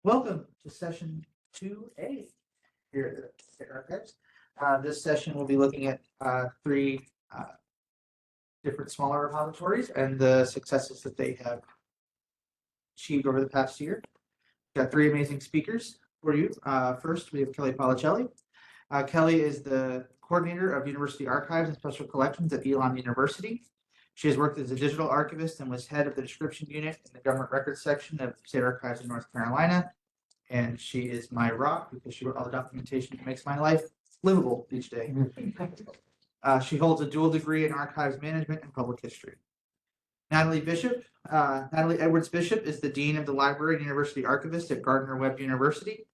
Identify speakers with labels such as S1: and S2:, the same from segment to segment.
S1: Welcome to session 2A here at the State Archives. This session will be looking at three different smaller repositories and the successes that they have achieved over the past year. We've got three amazing speakers for you. First, we have Kelly Policelli. Kelly is the coordinator of University Archives and Special Collections at Elon University. She has worked as a digital archivist and was head of the description unit in the government records section of State Archives in North Carolina. And she is my rock because she wrote all the documentation that makes my life livable each day. She holds a dual degree in archives management and public history. Natalie Edwards Bishop is the dean of the library and university archivist at Gardner-Webb University.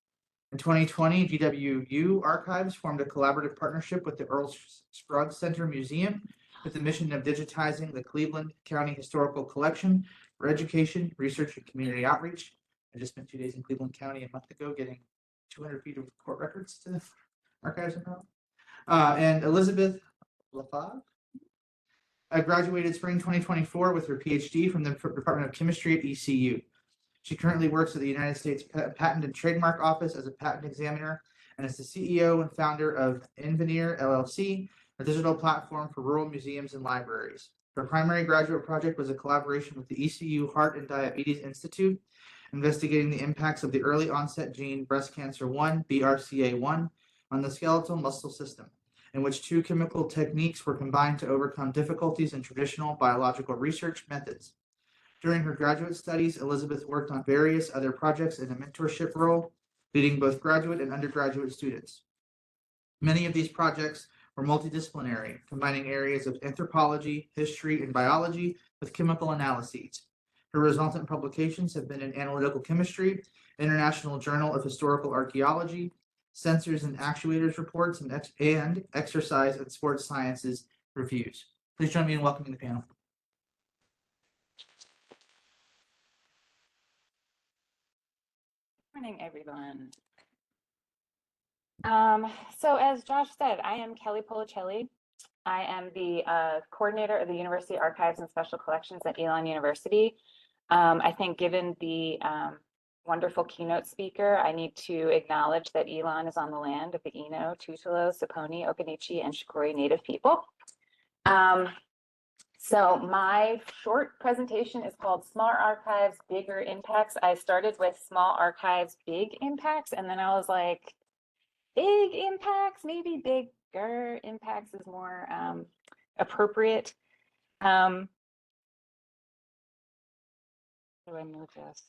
S1: In 2020, GWU Archives formed a collaborative partnership with the Earl Scruggs Center Museum with the mission of digitizing the Cleveland County Historical Collection for education, research, and community outreach. I just spent 2 days in Cleveland County a month ago getting 200 feet of court records to the archives and Elizabeth Lafave graduated spring 2024 with her PhD from the Department of Chemistry at ECU. She currently works at the United States Patent and Trademark Office as a patent examiner and is the CEO and founder of Inveneer LLC, a digital platform for rural museums and libraries. Her primary graduate project was a collaboration with the ECU Heart and Diabetes Institute, investigating the impacts of the early onset gene breast cancer 1, BRCA1, on the skeletal muscle system, in which two chemical techniques were combined to overcome difficulties in traditional biological research methods. During her graduate studies, Elizabeth worked on various other projects in a mentorship role, leading both graduate and undergraduate students. Many of these projects were multidisciplinary, combining areas of anthropology, history, and biology with chemical analyses. Her resultant publications have been in Analytical Chemistry, International Journal of Historical Archaeology, Sensors and Actuators Reports, and Exercise and Sports Sciences Reviews. Please join me in welcoming the panel.
S2: Good morning, everyone. So as Josh said, I am Kelly Policelli. I am the coordinator of the University Archives and Special Collections at Elon University. I think given the wonderful keynote speaker, I need to acknowledge that Elon is on the land of the Eno, Tutelo, Saponi, Okanichi, and Shikori Native people. So my short presentation is called Small Archives, Bigger Impacts. I started with Small Archives, Big Impacts, and then I was like, big impacts, maybe bigger impacts is more appropriate. How do I move this?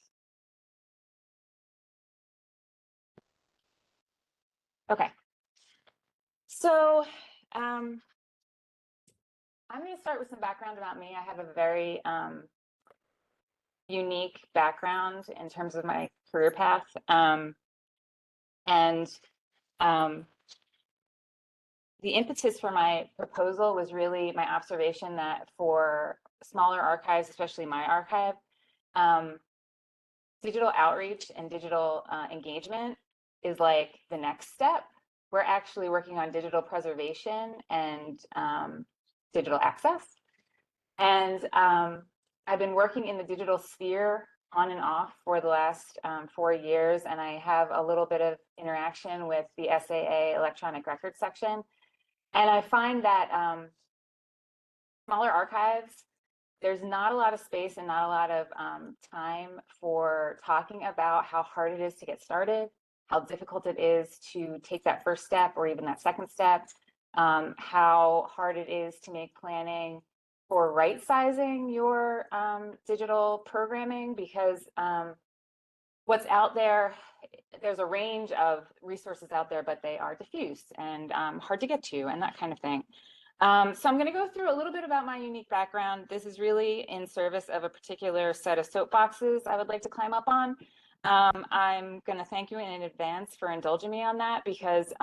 S2: Okay. So I'm going to start with some background about me. I have a very unique background in terms of my career path. The impetus for my proposal was really my observation that for smaller archives, especially my archive, digital outreach and digital engagement is like the next step. We're actually working on digital preservation and digital access. And I've been working in the digital sphere on and off for the last 4 years, and I have a little bit of interaction with the SAA electronic records section. And I find that smaller archives, there's not a lot of space and not a lot of time for talking about how hard it is to get started, how difficult it is to take that first step or even that second step, how hard it is to make planning for right-sizing your digital programming, because what's out there, there's a range of resources out there, but they are diffused and hard to get to and that kind of thing. So I'm going to go through a little bit about my unique background. This is really in service of a particular set of soapboxes I would like to climb up on. I'm going to thank you in advance for indulging me on that, because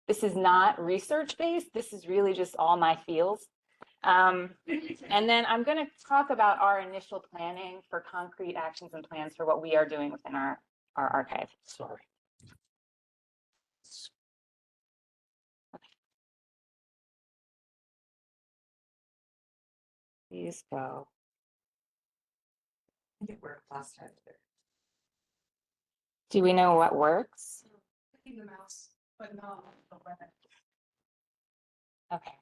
S2: this is not research-based. This is really just all my feels. And then I'm going to talk about our initial planning for concrete actions and plans for what we are doing within our archive.
S1: Sorry.
S2: Please go.
S3: I think it worked last time.
S2: Do we know what works?
S3: Clicking the mouse, but not on the web.
S2: Okay.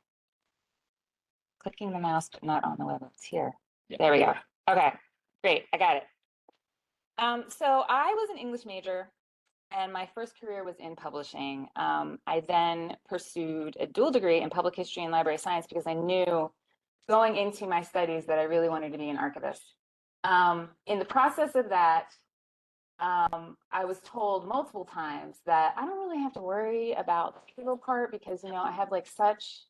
S2: Clicking the mouse, but not on the web. It's here. There we go. Okay, great. I got it. So I was an English major, and my first career was in publishing. I then pursued a dual degree in public history and library science because I knew going into my studies that I really wanted to be an archivist. In the process of that, I was told multiple times that I don't really have to worry about the digital part because, you know, I have like such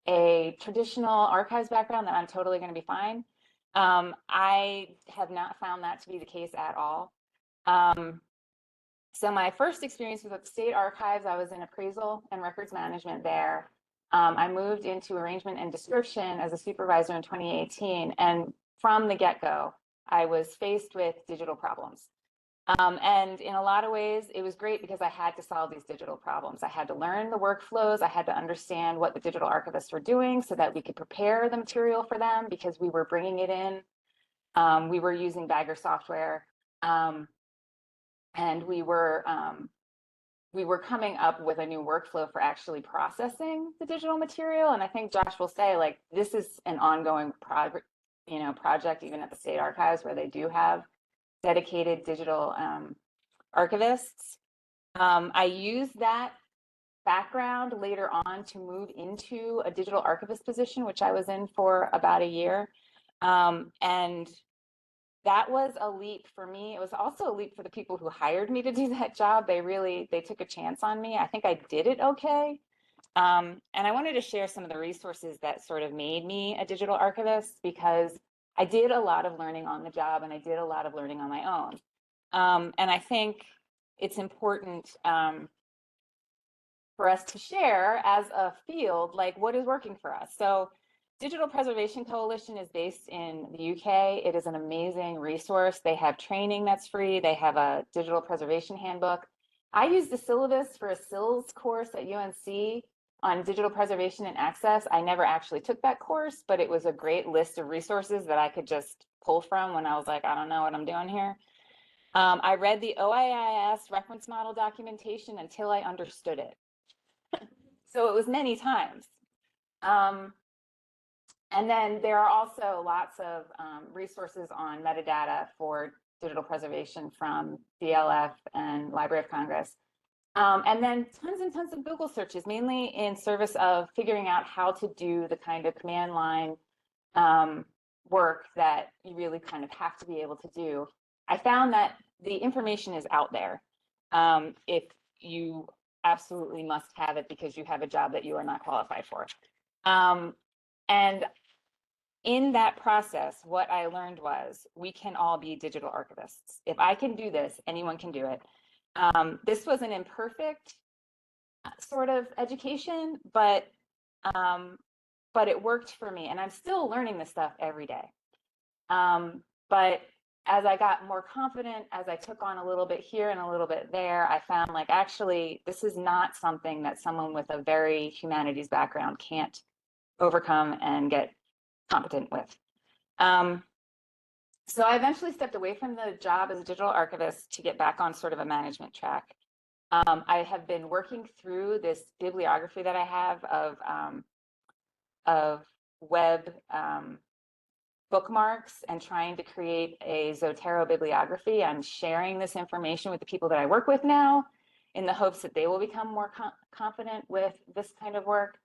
S2: a traditional archives background that I'm totally going to be fine. I have not found that to be the case at all. So my first experience was at the State Archives. I was in appraisal and records management there. I moved into arrangement and description as a supervisor in 2018. And from the get-go, I was faced with digital problems. And in a lot of ways, it was great because I had to solve these digital problems. I had to learn the workflows. I had to understand what the digital archivists were doing so that we could prepare the material for them because we were bringing it in. We were using Bagger software, and we were coming up with a new workflow for actually processing the digital material. And I think Josh will say, like, this is an ongoing project even at the State Archives where they do have dedicated digital archivists. I used that background later on to move into a digital archivist position, which I was in for about a year. And that was a leap for me. It was also a leap for the people who hired me to do that job. They took a chance on me. I think I did it okay. And I wanted to share some of the resources that sort of made me a digital archivist because I did a lot of learning on the job and I did a lot of learning on my own. And I think it's important for us to share as a field, like what is working for us. So Digital Preservation Coalition is based in the UK. It is an amazing resource. They have training that's free. They have a digital preservation handbook. I used the syllabus for a SILS course at UNC on digital preservation and access. I never actually took that course, but it was a great list of resources that I could just pull from when I was like, I don't know what I'm doing here. I read the OIIS reference model documentation until I understood it. So it was many times. And then there are also lots of resources on metadata for digital preservation from DLF and Library of Congress. And then tons and tons of Google searches, mainly in service of figuring out how to do the kind of command line work that you really kind of have to be able to do. I found that the information is out there if you absolutely must have it because you have a job that you are not qualified for. And in that process, what I learned was we can all be digital archivists. If I can do this, anyone can do it. This was an imperfect sort of education, but it worked for me. And I'm still learning this stuff every day. But as I got more confident, as I took on a little bit here and a little bit there, I found like, actually, this is not something that someone with a very humanities background can't overcome and get competent with. So I eventually stepped away from the job as a digital archivist to get back on sort of a management track. I have been working through this bibliography that I have of web bookmarks and trying to create a Zotero bibliography. I'm sharing this information with the people that I work with now in the hopes that they will become more confident with this kind of work.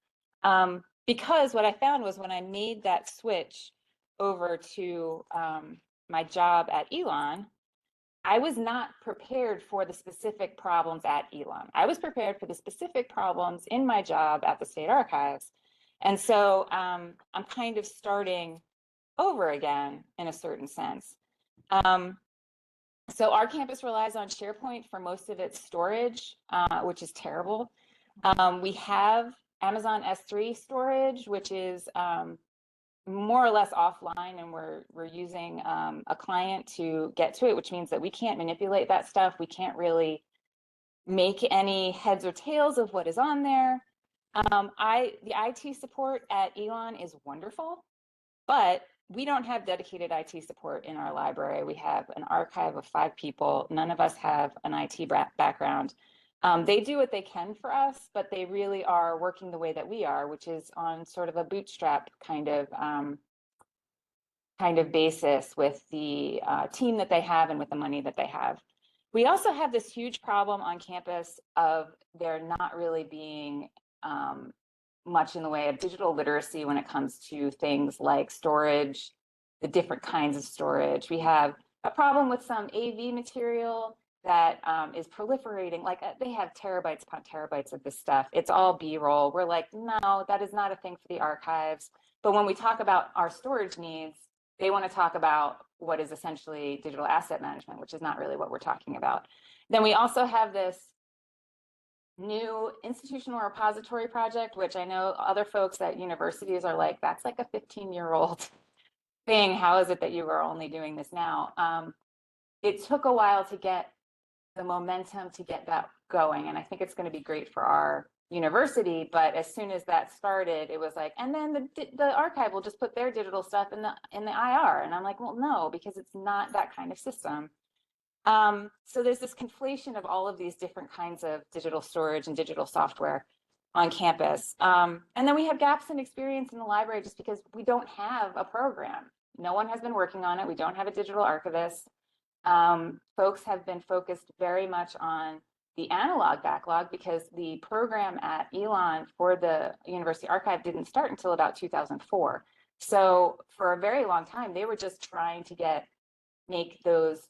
S2: Because what I found was when I made that switch over to my job at Elon, I was not prepared for the specific problems at Elon. I was prepared for the specific problems in my job at the State Archives. And so I'm kind of starting over again in a certain sense. So our campus relies on SharePoint for most of its storage, which is terrible. We have Amazon S3 storage, which is more or less offline, and we're using a client to get to it, which means that we can't manipulate that stuff. We can't really make any heads or tails of what is on there. The IT support at Elon is wonderful, but we don't have dedicated IT support in our library. We have an archive of 5 people. None of us have an IT background. They do what they can for us, but they really are working the way that we are, which is on sort of a bootstrap kind of basis with the team that they have and with the money that they have. We also have this huge problem on campus of there not really being much in the way of digital literacy when it comes to things like storage, the different kinds of storage. We have a problem with some AV material that is proliferating. Like they have terabytes upon terabytes of this stuff. It's all B-roll. We're like, no, that is not a thing for the archives. But when we talk about our storage needs, they want to talk about what is essentially digital asset management, which is not really what we're talking about. Then we also have this new institutional repository project, which I know other folks at universities are like, that's like a 15-year-old thing. How is it that you are only doing this now? It took a while to get the momentum to get that going. And I think it's going to be great for our university. But as soon as that started, it was like, and then the archive will just put their digital stuff in the IR. And I'm like, well, no, because it's not that kind of system. So there's this conflation of all of these different kinds of digital storage and digital software on campus. And then we have gaps in experience in the library just because we don't have a program. No one has been working on it. We don't have a digital archivist. Folks have been focused very much on the analog backlog because the program at Elon for the University Archive didn't start until about 2004. So for a very long time, they were just trying to make those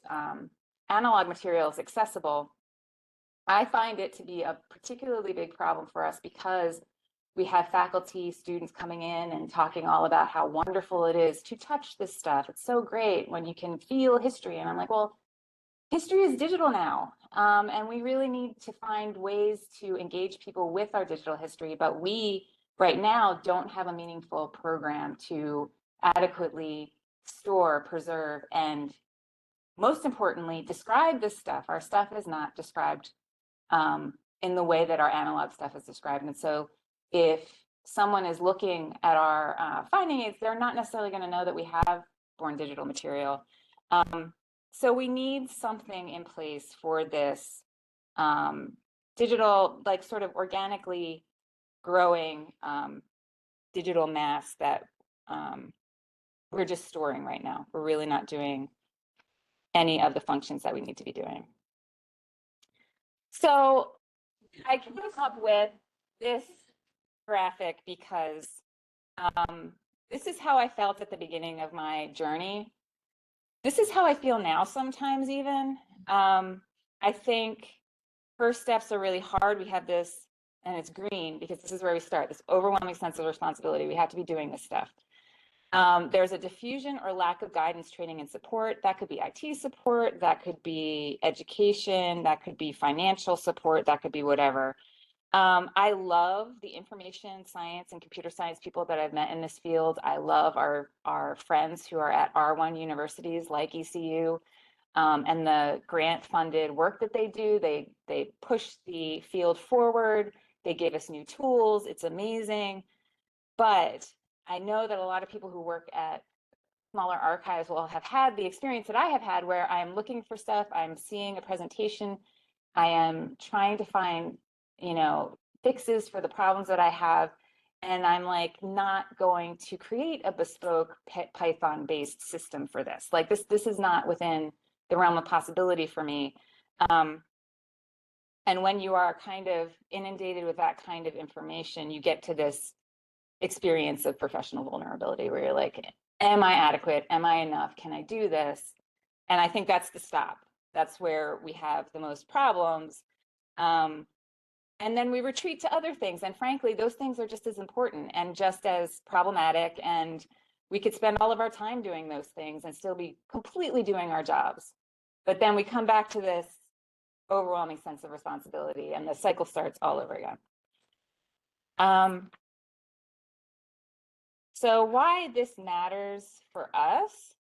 S2: analog materials accessible. I find it to be a particularly big problem for us because we have faculty, students coming in and talking all about how wonderful it is to touch this stuff. It's so great when you can feel history. And I'm like, well, history is digital now. And we really need to find ways to engage people with our digital history. But we, right now, don't have a meaningful program to adequately store, preserve, and most importantly, describe this stuff. Our stuff is not described in the way that our analog stuff is described. And so if someone is looking at our finding aids, they're not necessarily going to know that we have born digital material. So we need something in place for this digital, like sort of organically growing digital mass that we're just storing right now. We're really not doing any of the functions that we need to be doing. So I came up with this graphic because this is how I felt at the beginning of my journey. This is how I feel now sometimes even. I think first steps are really hard. We have this, and it's green because this is where we start, this overwhelming sense of responsibility. We have to be doing this stuff. There's a diffusion or lack of guidance, training, and support. That could be IT support, that could be education, that could be financial support, that could be whatever. I love the information science and computer science people that I've met in this field. I love our friends who are at R1 universities like ECU and the grant funded work that they do. They push the field forward. They gave us new tools. It's amazing. But I know that a lot of people who work at smaller archives will have had the experience that I have had where I'm looking for stuff, I'm seeing a presentation, I am trying to find, fixes for the problems that I have, and I'm like not going to create a bespoke Python-based system for this. Like this is not within the realm of possibility for me. And when you are kind of inundated with that kind of information, you get to this experience of professional vulnerability where you're like, am I adequate? Am I enough? Can I do this? And I think that's the stop. That's where we have the most problems. And then we retreat to other things. And frankly, those things are just as important and just as problematic. And we could spend all of our time doing those things and still be completely doing our jobs. But then we come back to this overwhelming sense of responsibility and the cycle starts all over again. So why this matters for us,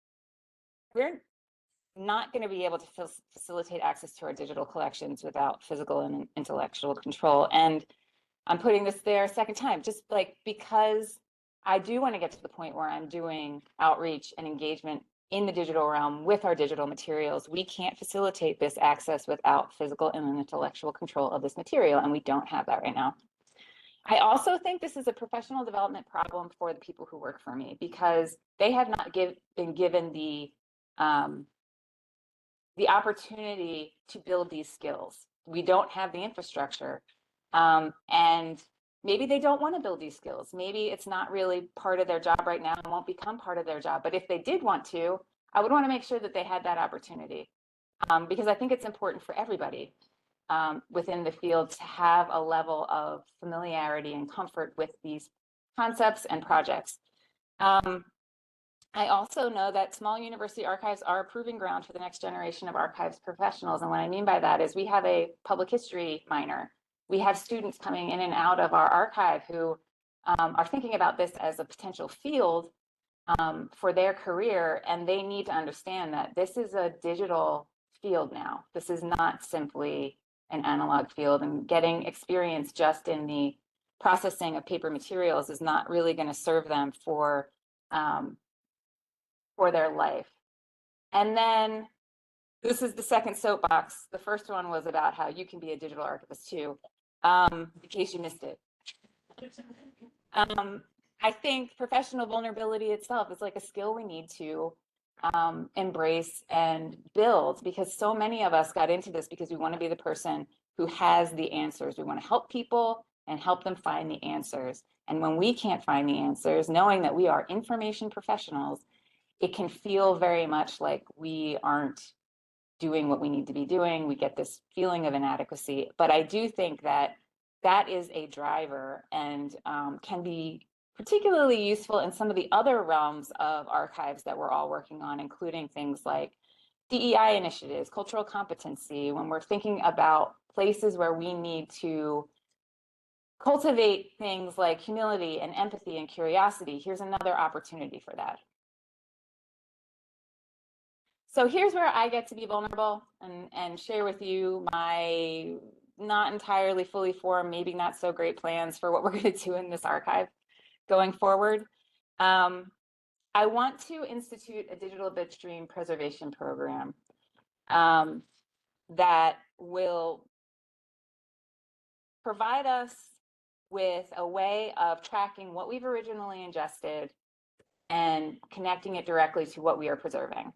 S2: we're not going to be able to facilitate access to our digital collections without physical and intellectual control. And I'm putting this there a second time, just like because I do want to get to the point where I'm doing outreach and engagement in the digital realm with our digital materials. We can't facilitate this access without physical and intellectual control of this material, and we don't have that right now. I also think this is a professional development problem for the people who work for me, because they have not been given the opportunity to build these skills. We don't have the infrastructure, and maybe they don't want to build these skills. Maybe it's not really part of their job right now and won't become part of their job. But if they did want to, I would want to make sure that they had that opportunity, because I think it's important for everybody within the field to have a level of familiarity and comfort with these concepts and projects. I also know that small university archives are a proving ground for the next generation of archives professionals. And what I mean by that is we have a public history minor. We have students coming in and out of our archive who are thinking about this as a potential field for their career. And they need to understand that this is a digital field now. This is not simply an analog field, and getting experience just in the processing of paper materials is not really going to serve them for their life. And then this is the second soapbox. The first one was about how you can be a digital archivist too, in case you missed it. I think professional vulnerability itself is like a skill we need to embrace and build, because so many of us got into this because we want to be the person who has the answers. We want to help people and help them find the answers. And when we can't find the answers, knowing that we are information professionals, it can feel very much like we aren't doing what we need to be doing. We get this feeling of inadequacy. But I do think that that is a driver and can be particularly useful in some of the other realms of archives that we're all working on, including things like DEI initiatives, cultural competency, when we're thinking about places where we need to cultivate things like humility and empathy and curiosity. Here's another opportunity for that. So here's where I get to be vulnerable and share with you my not entirely fully formed, maybe not so great plans for what we're going to do in this archive going forward. I want to institute a digital bitstream preservation program that will provide us with a way of tracking what we've originally ingested and connecting it directly to what we are preserving.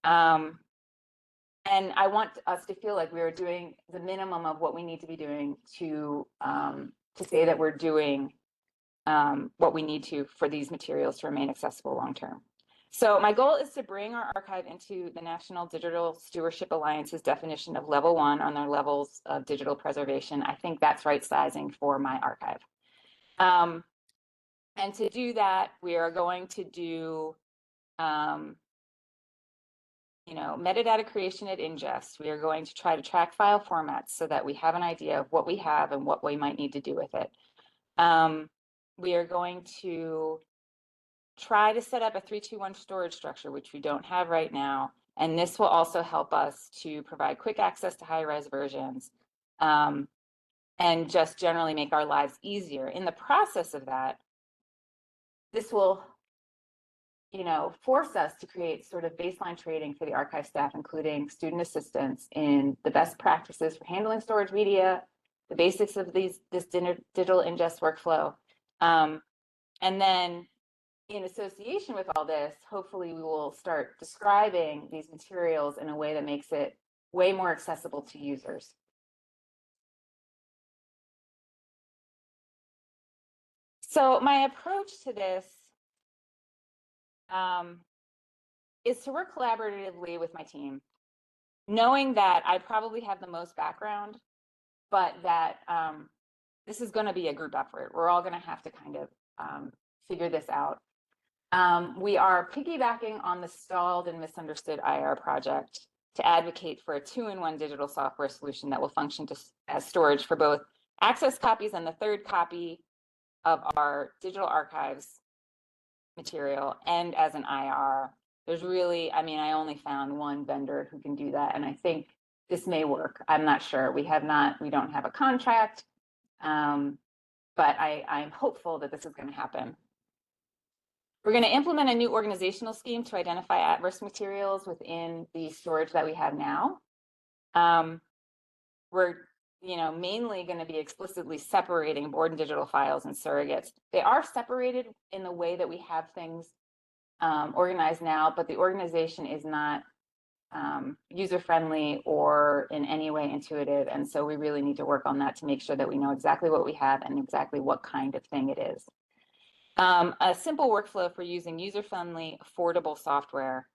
S2: And I want us to feel like we are doing the minimum of what we need to be doing to say that we're doing what we need to for these materials to remain accessible long term. So my goal is to bring our archive into the National Digital Stewardship Alliance's definition of level 1 on their levels of digital preservation. I think that's right sizing for my archive. And to do that, we are going to do metadata creation at ingest. We are going to try to track file formats so that we have an idea of what we have and what we might need to do with it. We are going to try to set up a 3-2-1 storage structure, which we don't have right now. And this will also help us to provide quick access to high-res versions and just generally make our lives easier. In the process of that, this will force us to create sort of baseline training for the archive staff, including student assistants in the best practices for handling storage media, the basics of this digital ingest workflow. And then in association with all this, hopefully we will start describing these materials in a way that makes it way more accessible to users. So my approach to this is to work collaboratively with my team, knowing that I probably have the most background, but that this is going to be a group effort. We're all going to have to kind of figure this out. We are piggybacking on the stalled and misunderstood IR project to advocate for a 2-in-1 digital software solution that will function as storage for both access copies and the third copy of our digital archives material and as an IR. There's really, I only found one vendor who can do that, and I think this may work. I'm not sure. We don't have a contract, but I'm hopeful that this is going to happen. We're going to implement a new organizational scheme to identify adverse materials within the storage that we have now. We're mainly going to be explicitly separating board and digital files and surrogates. They are separated in the way that we have things organized now, but the organization is not user-friendly or in any way intuitive. And so we really need to work on that to make sure that we know exactly what we have and exactly what kind of thing it is. A simple workflow for using user-friendly, affordable software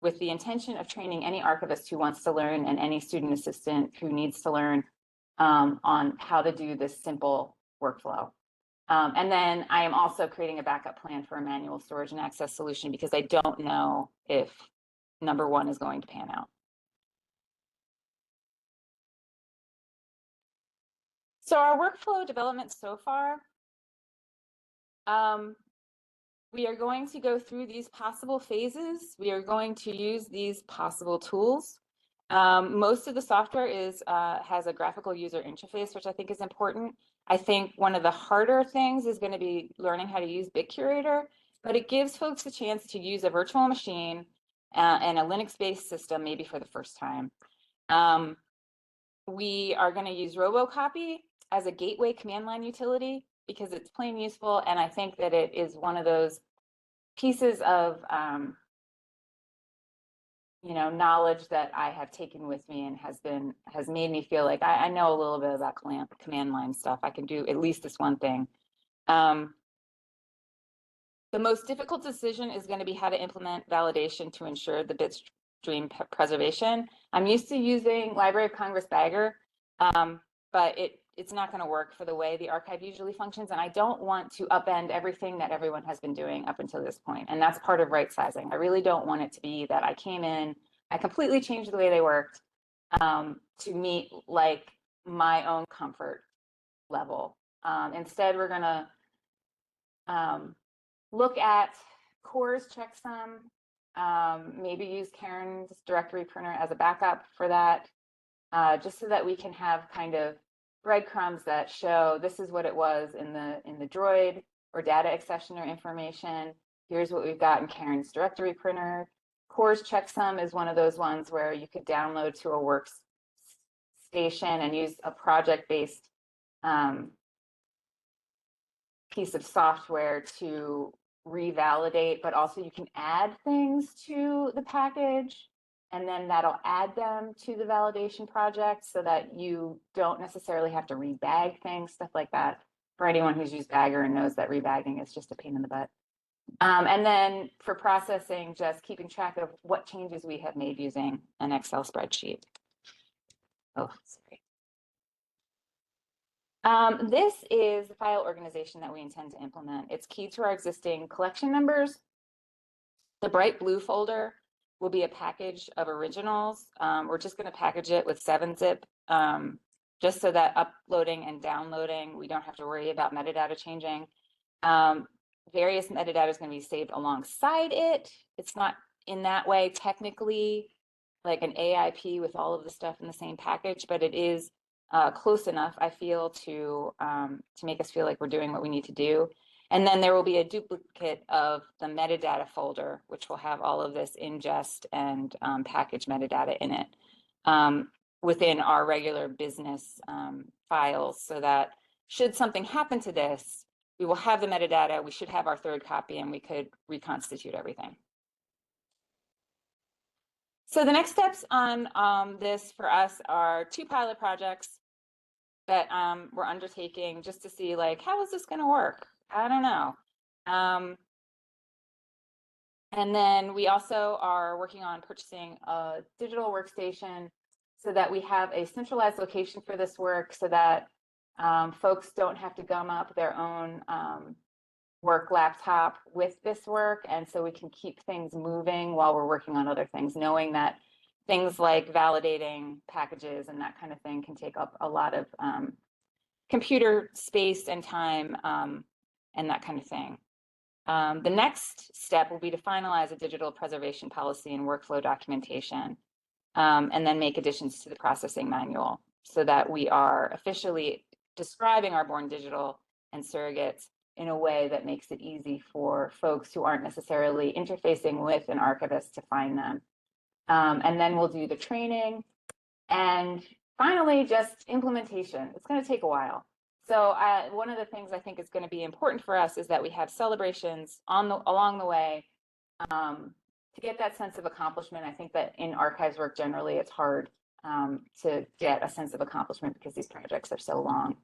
S2: with the intention of training any archivist who wants to learn and any student assistant who needs to learn on how to do this simple workflow. And then I am also creating a backup plan for a manual storage and access solution because I don't know if number one is going to pan out. So our workflow development so far, we are going to go through these possible phases. We are going to use these possible tools. Most of the software has a graphical user interface, which I think is important. I think one of the harder things is going to be learning how to use BitCurator, but it gives folks a chance to use a virtual machine and a Linux-based system maybe for the first time. We are going to use RoboCopy as a gateway command line utility because it's plain useful, and I think that it is one of those pieces of knowledge that I have taken with me and has made me feel like I know a little bit about command line stuff. I can do at least this one thing. The most difficult decision is going to be how to implement validation to ensure the bitstream preservation. I'm used to using Library of Congress Bagger, but it's not going to work for the way the archive usually functions, and I don't want to upend everything that everyone has been doing up until this point, and that's part of right sizing. I really don't want it to be that I came in, I completely changed the way they worked to meet like my own comfort level. Instead, we're going to look at cores checksum, maybe use Karen's directory printer as a backup for that, just so that we can have kind of breadcrumbs that show this is what it was in the droid or data accessioner information. Here's what we've got in Karen's directory printer. Cores checksum is one of those ones where you could download to a workstation and use a project-based piece of software to revalidate, but also you can add things to the package, and then that'll add them to the validation project so that you don't necessarily have to rebag things, stuff like that. For anyone who's used Bagger and knows that rebagging is just a pain in the butt. And then for processing, just keeping track of what changes we have made using an Excel spreadsheet. Oh, sorry. This is the file organization that we intend to implement. It's key to our existing collection numbers. The bright blue folder will be a package of originals. We're just going to package it with 7-zip, just so that uploading and downloading, we don't have to worry about metadata changing. Various metadata is going to be saved alongside it. It's not in that way technically like an AIP with all of the stuff in the same package, but it is close enough, I feel, to make us feel like we're doing what we need to do. And then there will be a duplicate of the metadata folder, which will have all of this ingest and package metadata in it within our regular business files, so that should something happen to this, we will have the metadata, we should have our third copy, and we could reconstitute everything. So the next steps on this for us are 2 pilot projects that we're undertaking just to see, like, how is this going to work? I don't know. And then we also are working on purchasing a digital workstation so that we have a centralized location for this work, so that folks don't have to gum up their own work laptop with this work. And so we can keep things moving while we're working on other things, knowing that things like validating packages and that kind of thing can take up a lot of computer space and time and that kind of thing. The next step will be to finalize a digital preservation policy and workflow documentation, and then make additions to the processing manual so that we are officially describing our born digital and surrogates in a way that makes it easy for folks who aren't necessarily interfacing with an archivist to find them. And then we'll do the training. And finally, just implementation. It's going to take a while. So one of the things I think is going to be important for us is that we have celebrations along the way to get that sense of accomplishment. I think that in archives work generally, it's hard to get a sense of accomplishment because these projects are so long.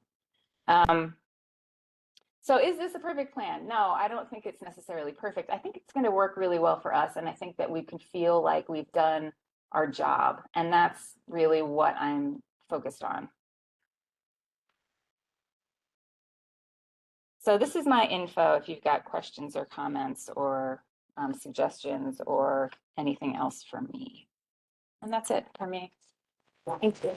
S2: So is this a perfect plan? No, I don't think it's necessarily perfect. I think it's going to work really well for us. And I think that we can feel like we've done our job. And that's really what I'm focused on. So this is my info if you've got questions or comments or suggestions or anything else from me. And that's it for me. Thank you.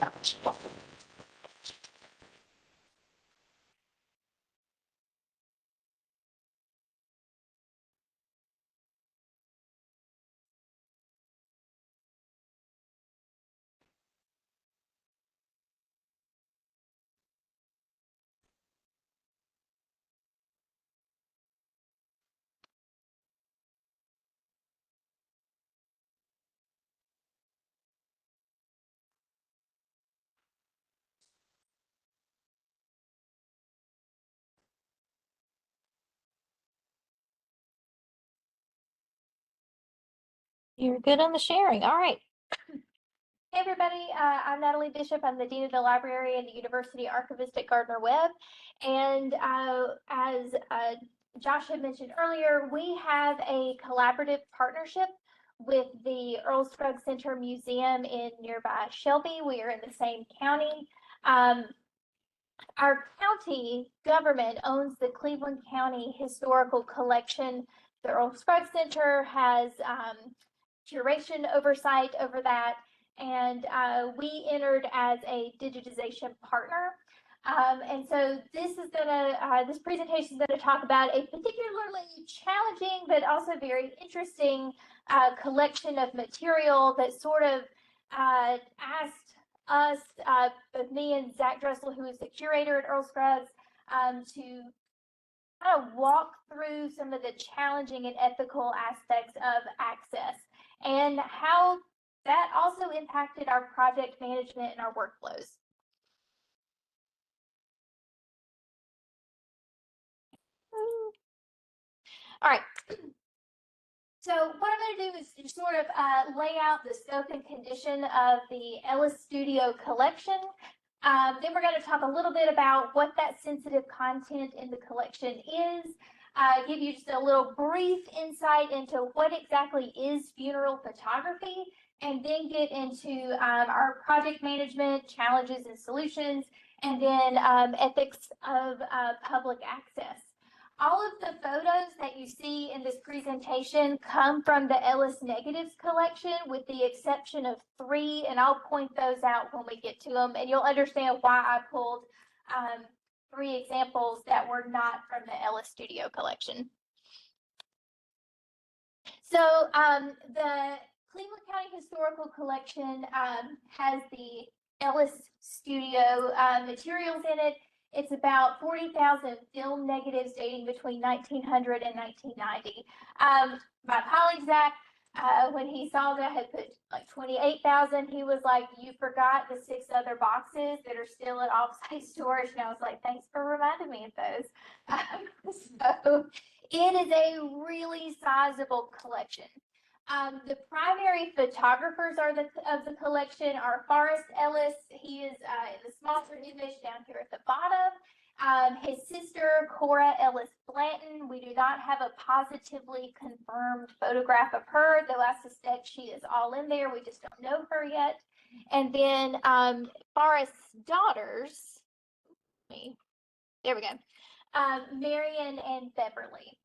S4: You're good on the sharing. All right. Hey, everybody. I'm Natalie Bishop. I'm the Dean of the Library and the University Archivist at Gardner-Webb. And as Josh had mentioned earlier, we have a collaborative partnership with the Earl Scruggs Center Museum in nearby Shelby. We are in the same county. Our county government owns the Cleveland County Historical Collection. The Earl Scruggs Center has curation oversight over that, and we entered as a digitization partner. And so this presentation is gonna talk about a particularly challenging but also very interesting collection of material that sort of asked us, both me and Zach Dressel, who is the curator at Earl Scruggs, to kind of walk through some of the challenging and ethical aspects of access and how that also impacted our project management and our workflows. All right. So what I'm going to do is just sort of lay out the scope and condition of the Ellis Studio collection. Then we're going to talk a little bit about what that sensitive content in the collection is, give you just a little brief insight into what exactly is funeral photography, and then get into our project management challenges and solutions, and then ethics of public access. All of the photos that you see in this presentation come from the Ellis Negatives collection, with the exception of 3, and I'll point those out when we get to them, and you'll understand why I pulled 3 examples that were not from the Ellis Studio collection. So the Cleveland County Historical Collection has the Ellis Studio materials in it. It's about 40,000 film negatives dating between 1900 and 1990. My colleague Zach, when he saw that I had put like 28,000, he was like, "You forgot the 6 other boxes that are still at offsite storage." And I was like, "Thanks for reminding me of those." So it is a really sizable collection. The primary photographers of the collection are Forrest Ellis. He is in the smaller image down here at the bottom. His sister, Cora Ellis Blanton. We do not have a positively confirmed photograph of her, though I suspect she is all in there. We just don't know her yet. And then Forrest's daughters, there we go, Marion and Beverly.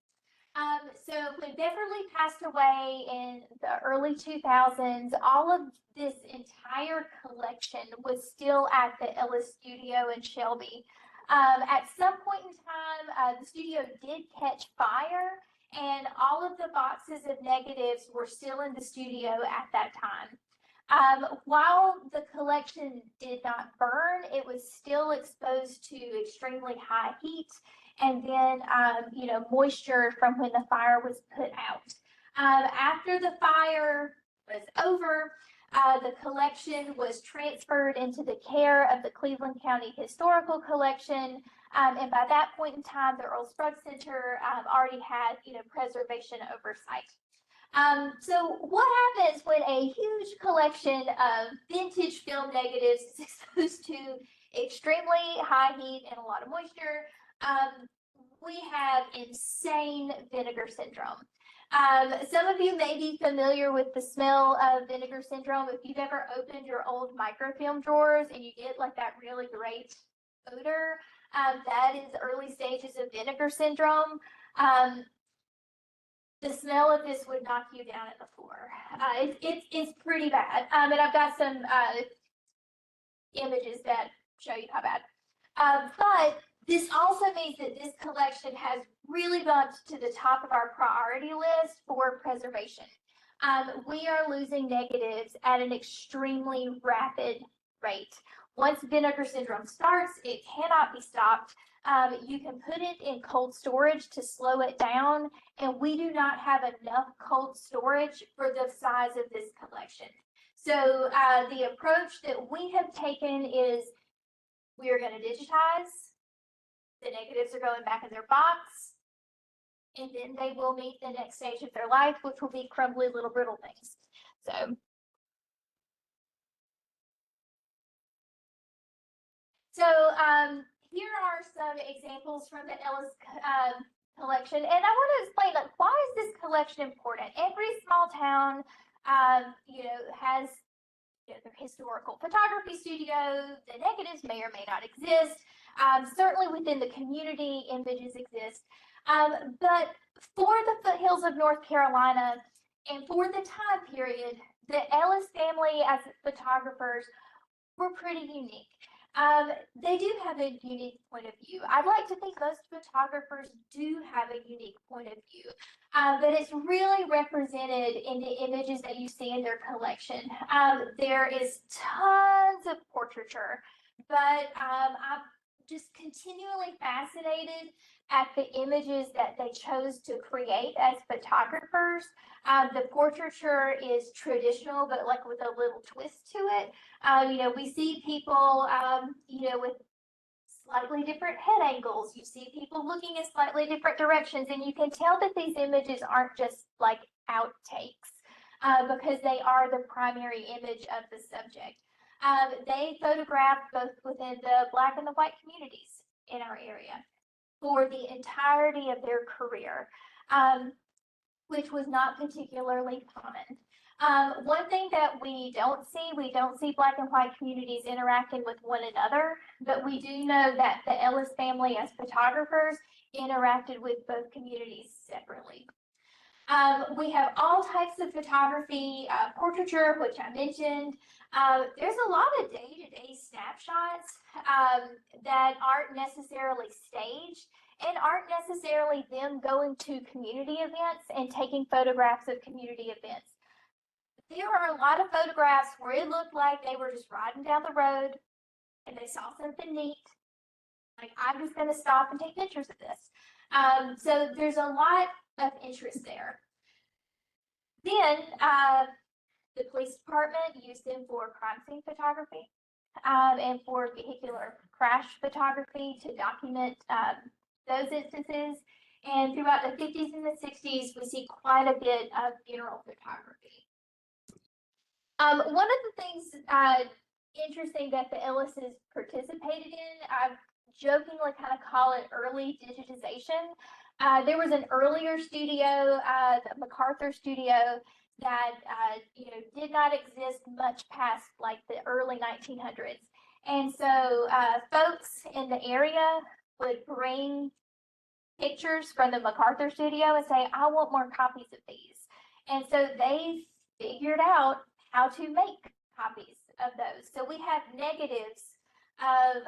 S4: So when Beverly passed away in the early 2000s, all of this entire collection was still at the Ellis Studio in Shelby. At some point in time, the studio did catch fire, and all of the boxes of negatives were still in the studio at that time. While the collection did not burn, it was still exposed to extremely high heat and then, moisture from when the fire was put out. After the fire was over, the collection was transferred into the care of the Cleveland County Historical Collection. And by that point in time, the Earl Scruggs Center already had, preservation oversight. So what happens when a huge collection of vintage film negatives is exposed to extremely high heat and a lot of moisture? We have insane vinegar syndrome. Some of you may be familiar with the smell of vinegar syndrome. If you've ever opened your old microfilm drawers and you get like that really great odor, that is early stages of vinegar syndrome. The smell of this would knock you down at the floor. It's pretty bad. And I've got some images that show you how bad. But this also means that this collection has really bumped to the top of our priority list for preservation. We are losing negatives at an extremely rapid rate. Once vinegar syndrome starts, it cannot be stopped. You can put it in cold storage to slow it down, and we do not have enough cold storage for the size of this collection. So the approach that we have taken is we are going to digitize. The negatives are going back in their box, and then they will meet the next stage of their life, which will be crumbly little brittle things. So here are some examples from the Ellis collection, and I want to explain, like, why is this collection important? Every small town, has their historical photography studio. The negatives may or may not exist. Certainly within the community, images exist. But for the foothills of North Carolina and for the time period, the Ellis family as photographers were pretty unique. They do have a unique point of view. I'd like to think most photographers do have a unique point of view, but it's really represented in the images that you see in their collection. There is tons of portraiture, but I'm just continually fascinated at the images that they chose to create as photographers. The portraiture is traditional, but like with a little twist to it. We see people, with slightly different head angles. You see people looking in slightly different directions, and you can tell that these images aren't just like outtakes, because they are the primary image of the subject. They photographed both within the Black and the white communities in our area for the entirety of their career, which was not particularly common. One thing that we don't see Black and white communities interacting with one another, but we do know that the Ellis family as photographers interacted with both communities separately. We have all types of photography, portraiture, which I mentioned. There's a lot of day-to-day snapshots that aren't necessarily staged and aren't necessarily them going to community events and taking photographs of community events. There are a lot of photographs where it looked like they were just riding down the road and they saw something neat. Like, I'm just going to stop and take pictures of this. So there's a lot of interest there. Then the police department used them for crime scene photography and for vehicular crash photography to document those instances. And throughout the 50s and the 60s, we see quite a bit of funeral photography. One of the things interesting that the Ellises participated in, I jokingly kind of call it early digitization. There was an earlier studio, the MacArthur studio, that did not exist much past like the early 1900s. And so folks in the area would bring pictures from the MacArthur studio and say, I want more copies of these. And so they figured out how to make copies of those. So we have negatives of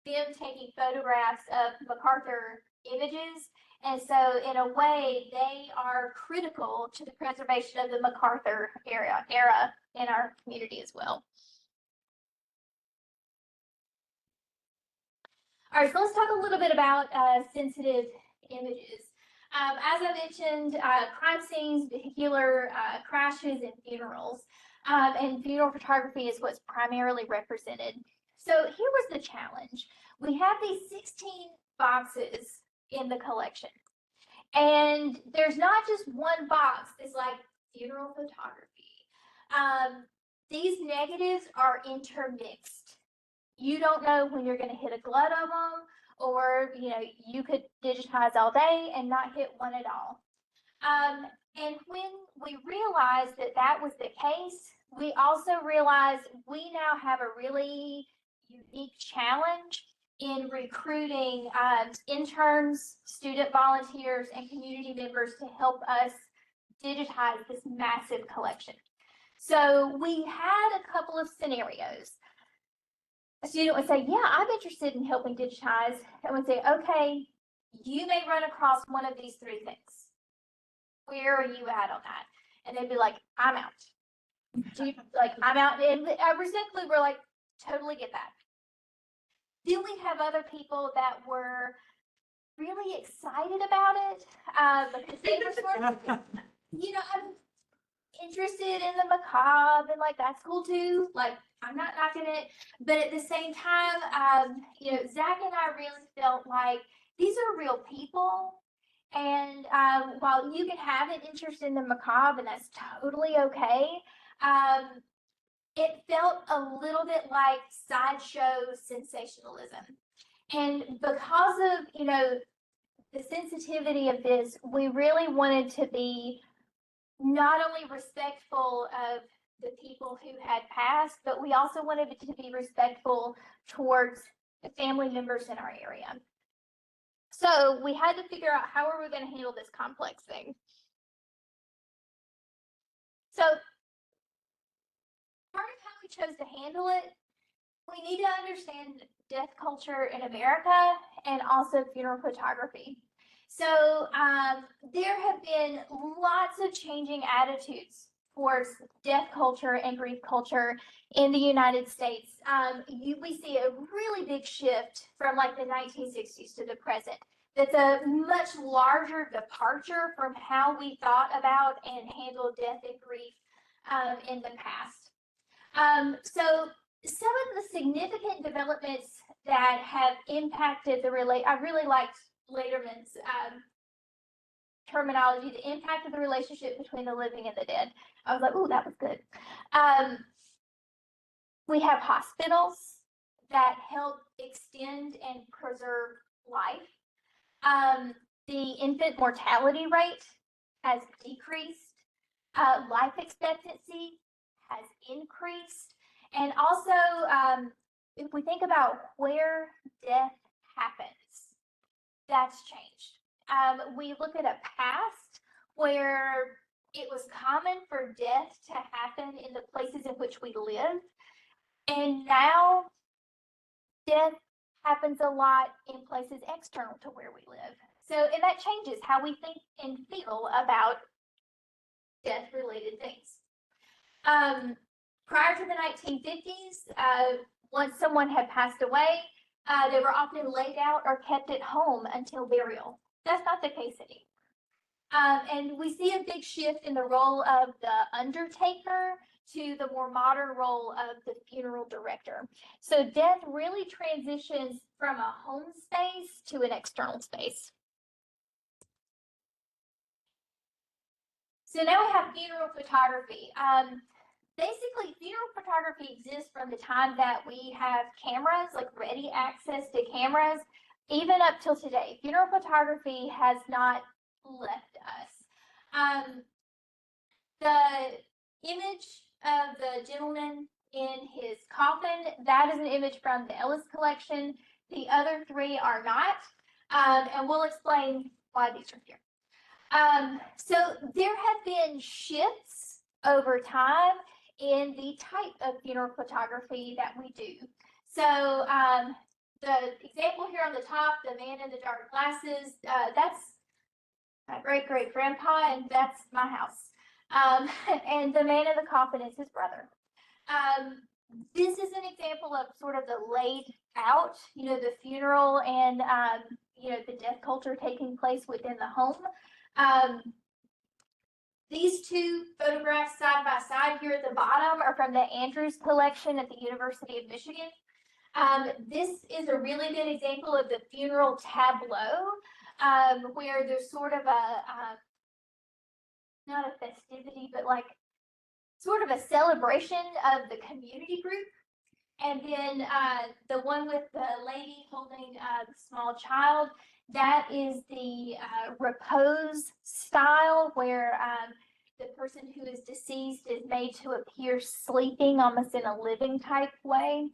S4: them taking photographs of MacArthur images. And so in a way, they are critical to the preservation of the MacArthur era in our community as well. All right, so let's talk a little bit about sensitive images. As I mentioned, crime scenes, vehicular crashes, and funerals. And funeral photography is what's primarily represented. So here was the challenge. We have these 16 boxes in the collection. And there's not just one box that's like funeral photography. These negatives are intermixed. You don't know when you're going to hit a glut of them, or you could digitize all day and not hit one at all. And when we realized that that was the case, we also realized we now have a really unique challenge in recruiting interns, student volunteers, and community members to help us digitize this massive collection. So we had a couple of scenarios. A student would say, yeah, I'm interested in helping digitize, and would say, okay, you may run across one of these three things. Where are you at on that? And they'd be like, I'm out. I'm out. And respectfully, we're like, totally get that. Then we have other people that were really excited about it because they were sort of, I'm interested in the macabre, and that's cool too. I'm not knocking it, but at the same time, Zach and I really felt like these are real people. And while you can have an interest in the macabre, and that's totally okay, it felt a little bit like sideshow sensationalism. And because of, the sensitivity of this, we really wanted to be not only respectful of the people who had passed, but we also wanted to be respectful towards the family members in our area. So we had to figure out how are we going to handle this complex thing. So part of how we chose to handle it, we need to understand death culture in America and also funeral photography. So there have been lots of changing attitudes towards death culture and grief culture in the United States. We see a really big shift from the 1960s to the present. That's a much larger departure from how we thought about and handled death and grief in the past. So some of the significant developments that have impacted I really liked Lederman's terminology, the impact of the relationship between the living and the dead. I was like, oh, that was good. We have hospitals that help extend and preserve life. The infant mortality rate has decreased. Life expectancy has increased. And also, if we think about where death happens, that's changed. We look at a past where it was common for death to happen in the places in which we live. And now death happens a lot in places external to where we live. So, and that changes how we think and feel about death-related things. Prior to the 1950s, once someone had passed away, they were often laid out or kept at home until burial. That's not the case anymore. And we see a big shift in the role of the undertaker to the more modern role of the funeral director. So death really transitions from a home space to an external space. So now we have funeral photography. Basically, funeral photography exists from the time that we have cameras, ready access to cameras, even up till today. Funeral photography has not left us. The image of the gentleman in his coffin, that is an image from the Ellis collection. The other three are not, and we'll explain why these are here. So there have been shifts over time in the type of funeral photography that we do. So the example here on the top, the man in the dark glasses, that's my great-great-grandpa, and that's my house. And the man in the coffin is his brother. This is an example of sort of the laid out, the funeral and, the death culture taking place within the home. These two photographs side by side here at the bottom are from the Andrews collection at the University of Michigan. This is a really good example of the funeral tableau, where there's sort of not a festivity, but like sort of a celebration of the community group. And then the one with the lady holding the small child, that is the repose style, where the person who is deceased is made to appear sleeping almost in a living type way.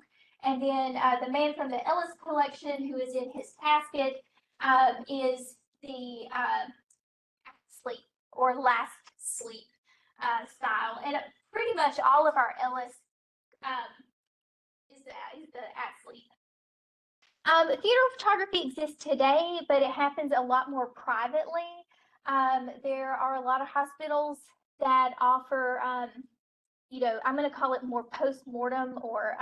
S4: And then the man from the Ellis collection, who is in his casket, is the sleep or last sleep style. And pretty much all of our Ellis is the at sleep. Funeral photography exists today, but it happens a lot more privately. There are a lot of hospitals that offer, I'm going to call it more post-mortem or,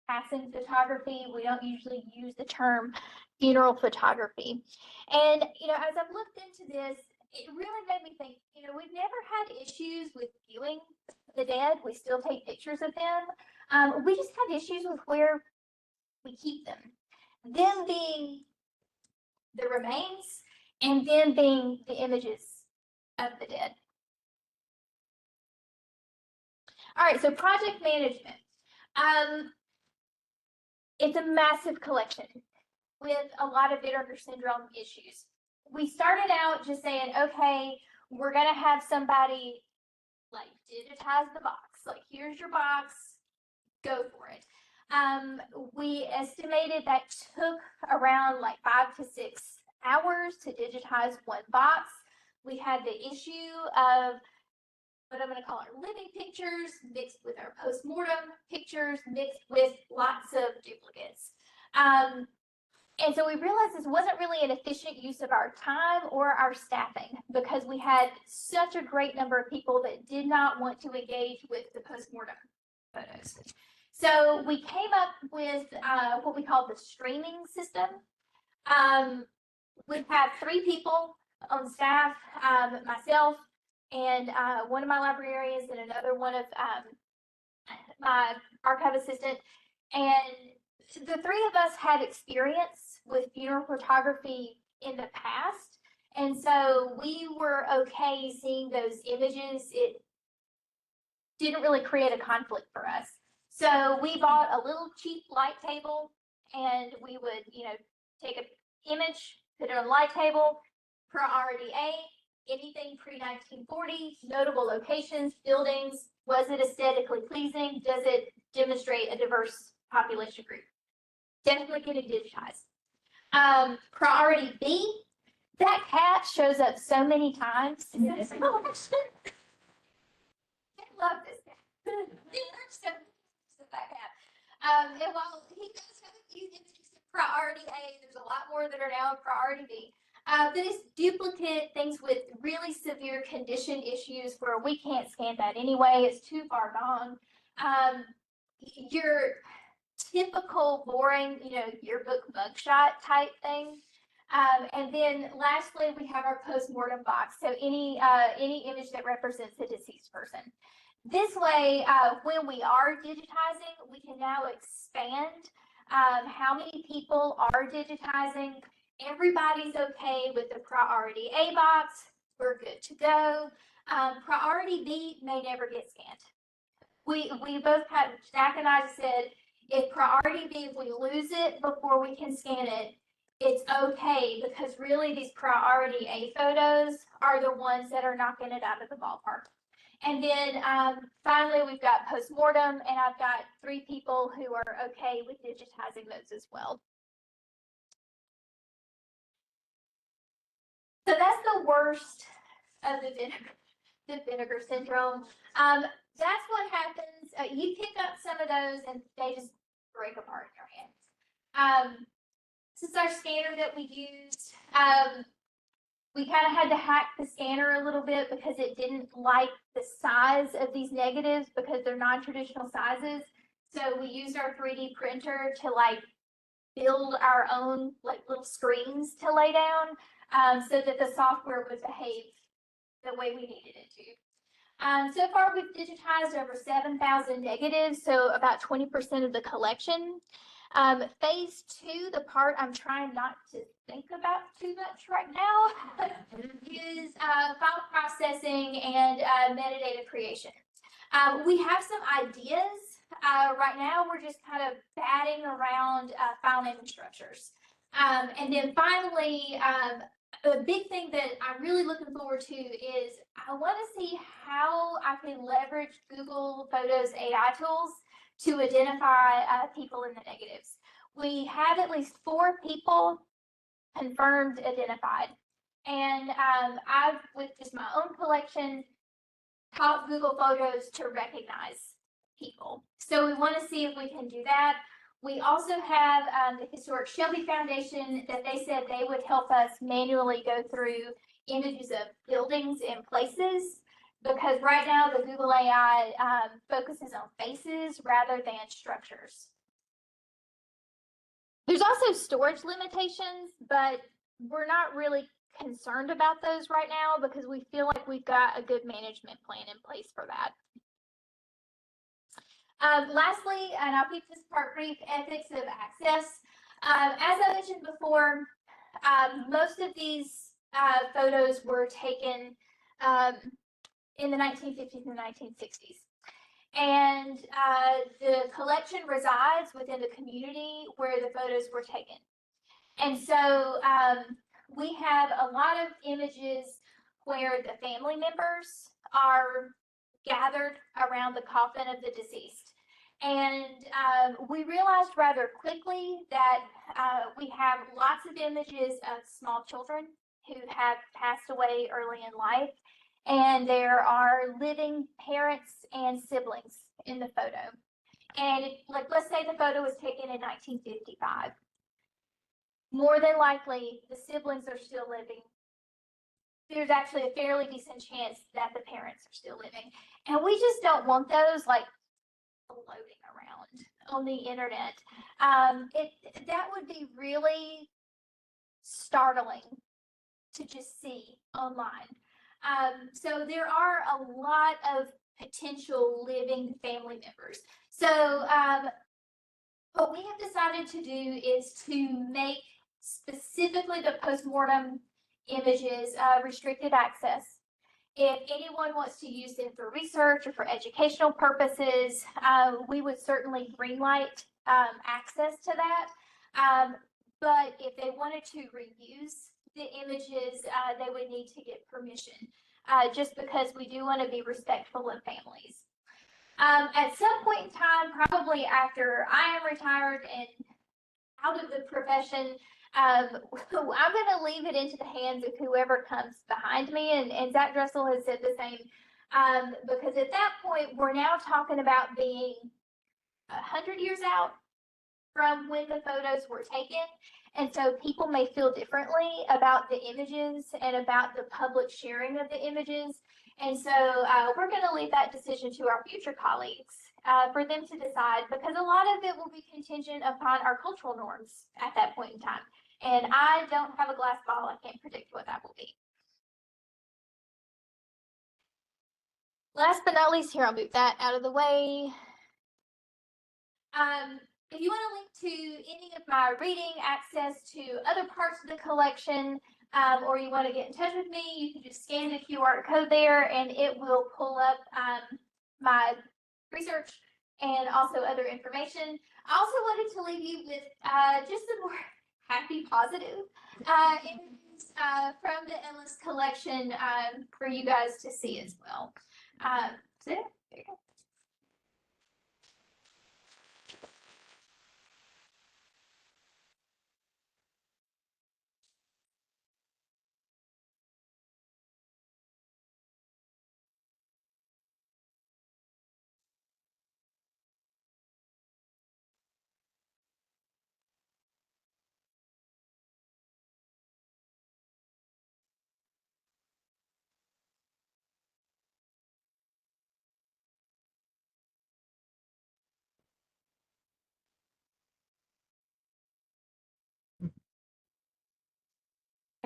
S4: passing photography. We don't usually use the term funeral photography. And, as I've looked into this, it really made me think, we've never had issues with viewing the dead. We still take pictures of them. We just have issues with where we keep them. Them being the remains and them being the images of the dead. All right, so project management. It's a massive collection with a lot of Vinegar syndrome issues. We started out just saying, okay, we're gonna have somebody like digitize the box. Like, here's your box, go for it. We estimated that took around like 5 to 6 hours to digitize one box. We had the issue of what I'm going to call our living pictures mixed with our post-mortem pictures mixed with lots of duplicates. And so we realized this wasn't really an efficient use of our time or our staffing, because we had such a great number of people that did not want to engage with the post-mortem photos. So we came up with what we call the streaming system. We have 3 people on staff, myself and one of my librarians and another one of my archive assistant. And the 3 of us had experience with funeral photography in the past. And so we were okay seeing those images. It didn't really create a conflict for us. So we bought a little cheap light table, and we would, take an image, put it on a light table, priority A, anything pre-1940, notable locations, buildings, was it aesthetically pleasing? Does it demonstrate a diverse population group? Definitely getting digitized. Priority B, that cat shows up so many times. I love this cat. That cat. And while he does have a few images of priority A, there's a lot more that are now in priority B. That is duplicate, things with really severe condition issues where we can't scan that anyway. It's too far gone. Your typical boring, yearbook mugshot type thing. And then lastly, we have our post-mortem box. So any image that represents a deceased person. This way, when we are digitizing, we can now expand how many people are digitizing. Everybody's okay with the priority A box. We're good to go. Priority B may never get scanned. We both had, Jack and I said, if priority B, if we lose it before we can scan it, it's okay, because really these priority A photos are the ones that are knocking it out of the ballpark. And then finally, we've got post-mortem, and I've got 3 people who are okay with digitizing those as well. So that's the worst of the vinegar syndrome. That's what happens. You pick up some of those and they just break apart in your hands. This is our scanner that we used. We kind of had to hack the scanner a little bit because it didn't like the size of these negatives because they're non-traditional sizes. So we used our 3D printer to like build our own like little screens to lay down so that the software would behave the way we needed it to. So far, we've digitized over 7,000 negatives, so about 20% of the collection. Phase 2, the part I'm trying not to think about too much right now, is file processing and metadata creation. We have some ideas. Right now, we're just kind of batting around file name structures. And then finally, a big thing that I'm really looking forward to is I want to see how I can leverage Google Photos AI tools to identify people in the negatives. We have at least 4 people confirmed identified. And I've, with just my own collection, taught Google Photos to recognize people. So we want to see if we can do that. We also have the Historic Shelby Foundation that they said they would help us manually go through images of buildings and places, because right now the Google AI focuses on faces rather than structures. There's also storage limitations, but we're not really concerned about those right now because we feel like we've got a good management plan in place for that. Lastly, and I'll keep this part brief, ethics of access. As I mentioned before, most of these photos were taken in the 1950s and 1960s. And the collection resides within the community where the photos were taken. And so we have a lot of images where the family members are gathered around the coffin of the deceased. And we realized rather quickly that we have lots of images of small children who have passed away early in life. And there are living parents and siblings in the photo. And like, let's say the photo was taken in 1955. More than likely, the siblings are still living. There's actually a fairly decent chance that the parents are still living. And we just don't want those like floating around on the internet. That would be really startling to just see online. So there are a lot of potential living family members. So what we have decided to do is to make specifically the postmortem images restricted access. If anyone wants to use them for research or for educational purposes, we would certainly greenlight access to that. But if they wanted to reuse the images, they would need to get permission, just because we do want to be respectful of families. At some point in time, probably after I am retired and out of the profession, I'm going to leave it into the hands of whoever comes behind me. And Zach Dressel has said the same, because at that point, we're now talking about being 100 years out from when the photos were taken. And so people may feel differently about the images and about the public sharing of the images. And so we're going to leave that decision to our future colleagues for them to decide, because a lot of it will be contingent upon our cultural norms at that point in time. And I don't have a glass ball. I can't predict what that will be. Last but not least, here, I'll move that out of the way. If you want to link to any of my reading, access to other parts of the collection, or you want to get in touch with me, you can just scan the QR code there and it will pull up my research and also other information. I also wanted to leave you with just some more happy, positive images from the Ellis collection for you guys to see as well. So there you go.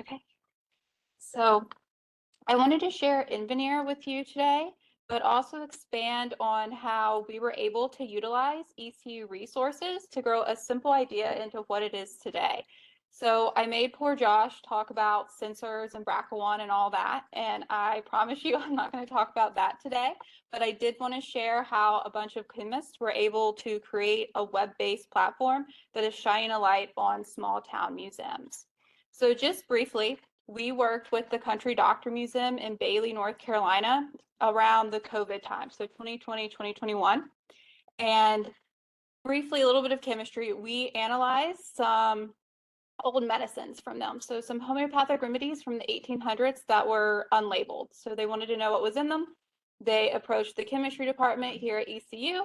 S5: Okay. So I wanted to share InVeneer with you today, but also expand on how we were able to utilize ECU resources to grow a simple idea into what it is today. So I made poor Josh talk about sensors and BRCA1 and all that, and I promise you I'm not going to talk about that today, but I did want to share how a bunch of chemists were able to create a web-based platform that is shining a light on small town museums. So just briefly, we worked with the Country Doctor Museum in Bailey, North Carolina around the COVID time, so 2020, 2021. And briefly, a little bit of chemistry, we analyzed some old medicines from them. So some homeopathic remedies from the 1800s that were unlabeled. So they wanted to know what was in them. They approached the chemistry department here at ECU,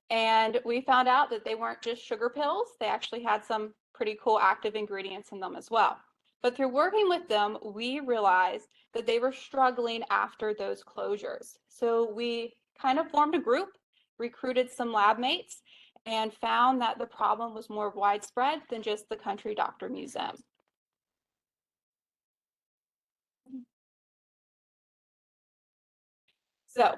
S5: and we found out that they weren't just sugar pills. They actually had some pretty cool active ingredients in them as well. But through working with them, we realized that they were struggling after those closures. So we kind of formed a group, recruited some lab mates, and found that the problem was more widespread than just the Country Doctor Museum. So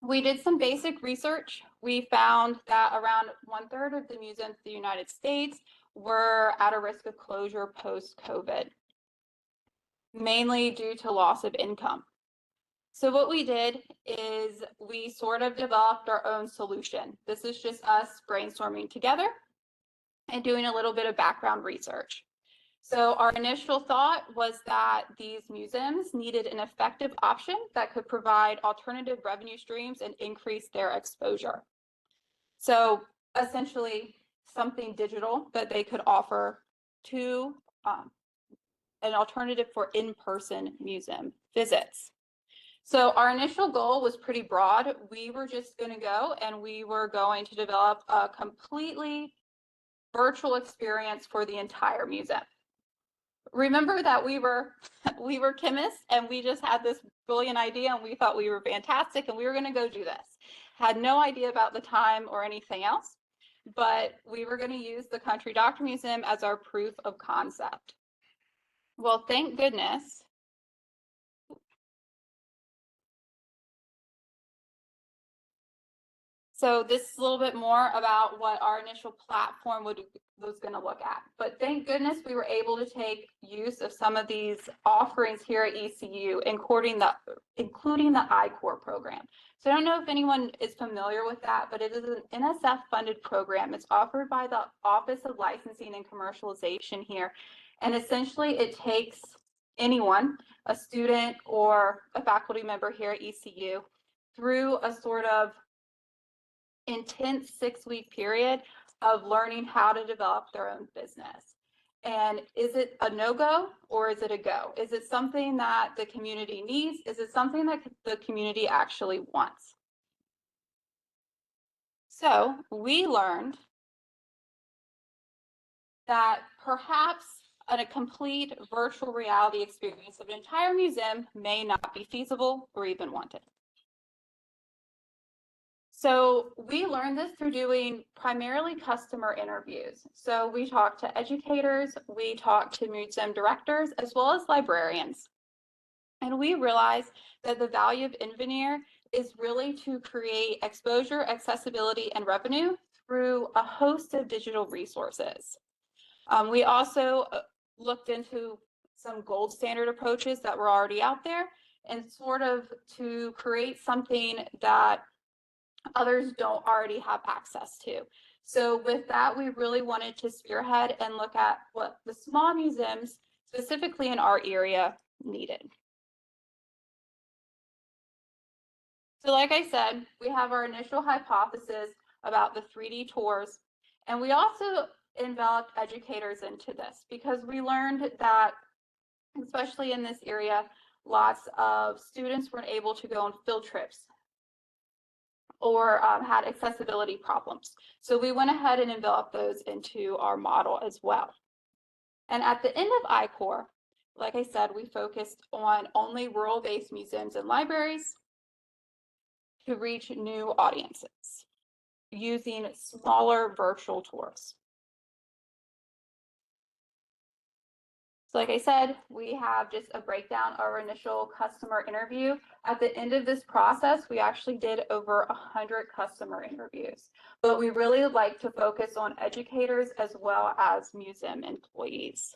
S5: we did some basic research. We found that around 1/3 of the museums in the United States were at a risk of closure post-COVID, mainly due to loss of income. So what we did is we sort of developed our own solution. This is just us brainstorming together and doing a little bit of background research. So our initial thought was that these museums needed an effective option that could provide alternative revenue streams and increase their exposure. So essentially something digital that they could offer to an alternative for in-person museum visits. So our initial goal was pretty broad. We were just going to go and we were going to develop a completely virtual experience for the entire museum. Remember that we were chemists and we just had this brilliant idea and we thought we were fantastic and we were going to go do this. Had no idea about the time or anything else, but we were going to use the Country Doctor Museum as our proof of concept. Well, thank goodness. So this is a little bit more about what our initial platform was going to look at. But thank goodness we were able to take use of some of these offerings here at ECU, including the I-Core program. So I don't know if anyone is familiar with that, but it is an NSF-funded program. It's offered by the Office of Licensing and Commercialization here. And essentially it takes anyone, a student or a faculty member here at ECU, through a sort of intense 6-week period of learning how to develop their own business. And is it a no-go or is it a go? Is it something that the community needs? Is it something that the community actually wants? So we learned that perhaps a complete virtual reality experience of an entire museum may not be feasible or even wanted. So we learned this through doing primarily customer interviews. So we talked to educators, we talked to museum directors, as well as librarians. And we realized that the value of InVeneer is really to create exposure, accessibility, and revenue through a host of digital resources. We also looked into some gold standard approaches that were already out there and sort of to create something that others don't already have access to. So with that, we really wanted to spearhead and look at what the small museums, specifically in our area, needed. So like I said, we have our initial hypothesis about the 3D tours, and we also enveloped educators into this because we learned that, especially in this area, lots of students weren't able to go on field trips or had accessibility problems. So we went ahead and enveloped those into our model as well. And at the end of I-Core, like I said, we focused on only rural-based museums and libraries to reach new audiences using smaller virtual tours. So like I said, we have just a breakdown of our initial customer interview. At the end of this process, we actually did over 100 customer interviews, but we really like to focus on educators as well as museum employees.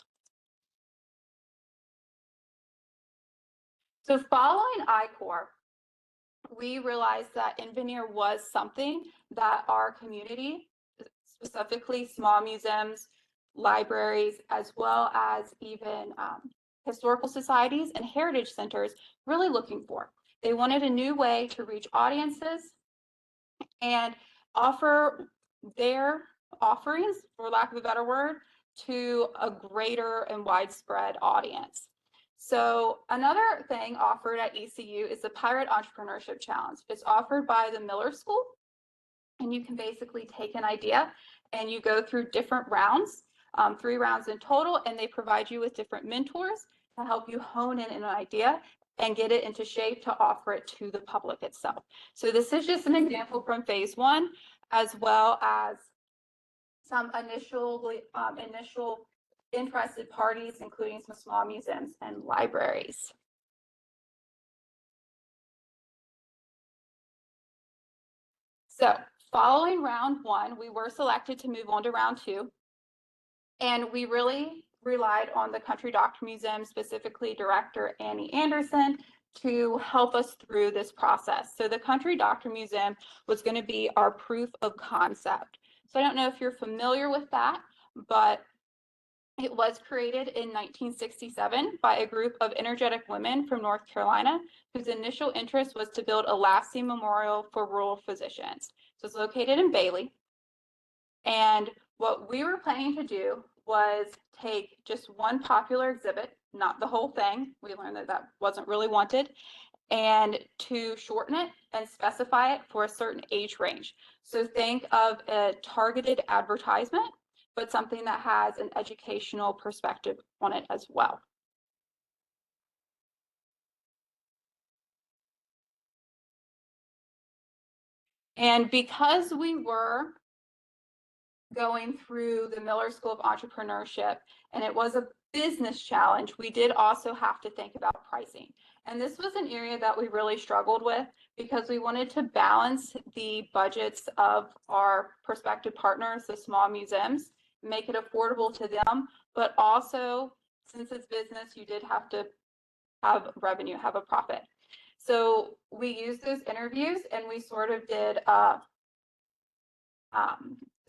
S5: So following I-Corps, we realized that InVeneer was something that our community, specifically small museums, libraries, as well as even historical societies and heritage centers, really looking for. They wanted a new way to reach audiences and offer their offerings, for lack of a better word, to a greater and widespread audience. So another thing offered at ECU is the Pirate Entrepreneurship Challenge. It's offered by the Miller School, and you can basically take an idea and you go through different rounds, 3 rounds in total, and they provide you with different mentors to help you hone in an idea and get it into shape to offer it to the public itself. So this is just an example from phase 1, as well as some initial interested parties, including some small museums and libraries. So following round 1, we were selected to move on to round 2. And we really relied on the Country Doctor Museum, specifically Director Annie Anderson, to help us through this process. So the Country Doctor Museum was going to be our proof of concept. So I don't know if you're familiar with that, but it was created in 1967 by a group of energetic women from North Carolina whose initial interest was to build a lasting memorial for rural physicians. So it's located in Bailey. And what we were planning to do was take just one popular exhibit, not the whole thing. We learned that that wasn't really wanted, and to shorten it and specify it for a certain age range. So think of a targeted advertisement, but something that has an educational perspective on it as well. And because we were going through the Miller School of Entrepreneurship and it was a business challenge, we did also have to think about pricing. And this was an area that we really struggled with because we wanted to balance the budgets of our prospective partners, the small museums, make it affordable to them, but also, since it's business, you did have to have revenue, have a profit. So we used those interviews and we sort of did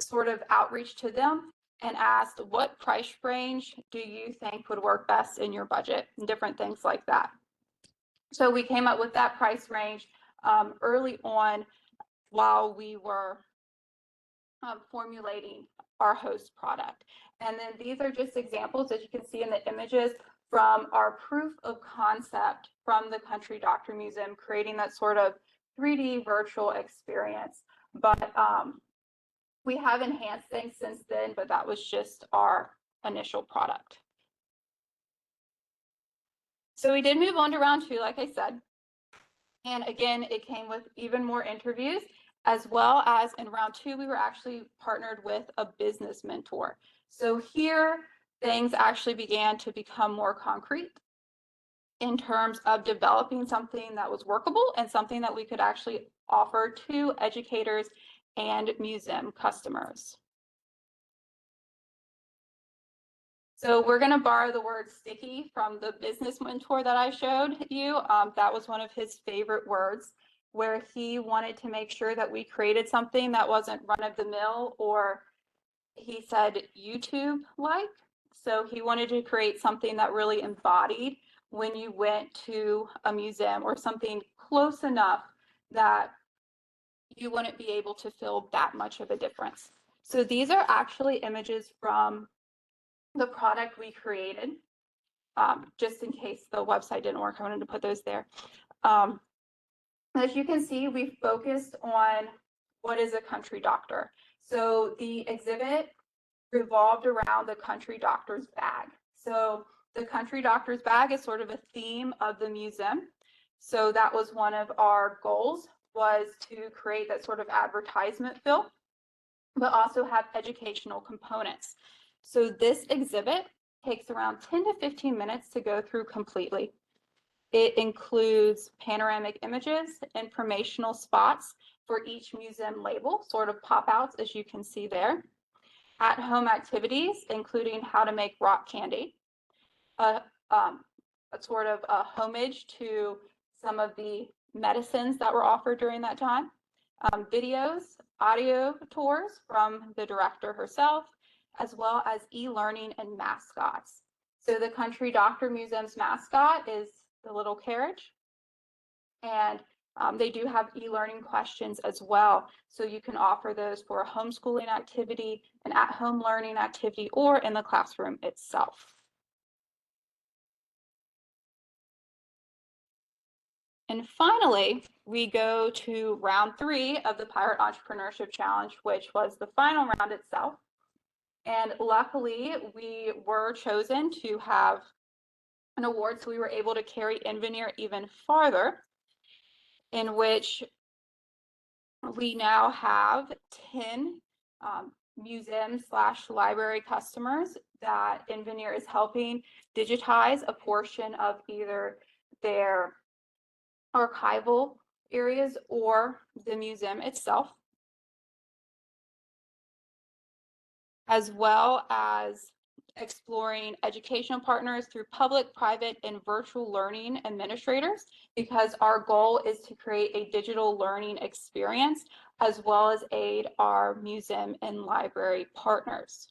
S5: sort of outreach to them and asked, what price range do you think would work best in your budget, and different things like that. So we came up with that price range early on while we were formulating our host product. And then these are just examples, as you can see in the images, from our proof of concept from the Country Doctor Museum, creating that sort of 3D virtual experience. But we have enhanced things since then, but that was just our initial product. So we did move on to round 2, like I said. And again, it came with even more interviews, as well as in round 2, we were actually partnered with a business mentor. So here, things actually began to become more concrete in terms of developing something that was workable and something that we could actually offer to educators and museum customers. So we're going to borrow the word sticky from the business mentor that I showed you. That was one of his favorite words, where he wanted to make sure that we created something that wasn't run-of-the-mill, or he said YouTube-like. So he wanted to create something that really embodied when you went to a museum, or something close enough that you wouldn't be able to feel that much of a difference. So these are actually images from the product we created. Just in case the website didn't work, I wanted to put those there. As you can see, we focused on what is a country doctor. So the exhibit revolved around the country doctor's bag. So the country doctor's bag is sort of a theme of the museum. So that was one of our goals, was to create that sort of advertisement feel, but also have educational components. So this exhibit takes around 10 to 15 minutes to go through completely. It includes panoramic images, informational spots for each museum label, sort of pop-outs as you can see there. At-home activities, including how to make rock candy, a sort of a homage to some of the medicines that were offered during that time, videos, audio tours from the director herself, as well as e-learning and mascots. So the Country Doctor Museum's mascot is the little carriage, and they do have e-learning questions as well. So you can offer those for a homeschooling activity, an at-home learning activity, or in the classroom itself. And finally, we go to round 3 of the Pirate Entrepreneurship Challenge, which was the final round itself. And luckily, we were chosen to have an award, so we were able to carry InVeneer even farther, in which we now have 10 museum/library customers that InVeneer is helping digitize a portion of either their archival areas or the museum itself, as well as exploring educational partners through public, private, and virtual learning administrators, because our goal is to create a digital learning experience as well as aid our museum and library partners.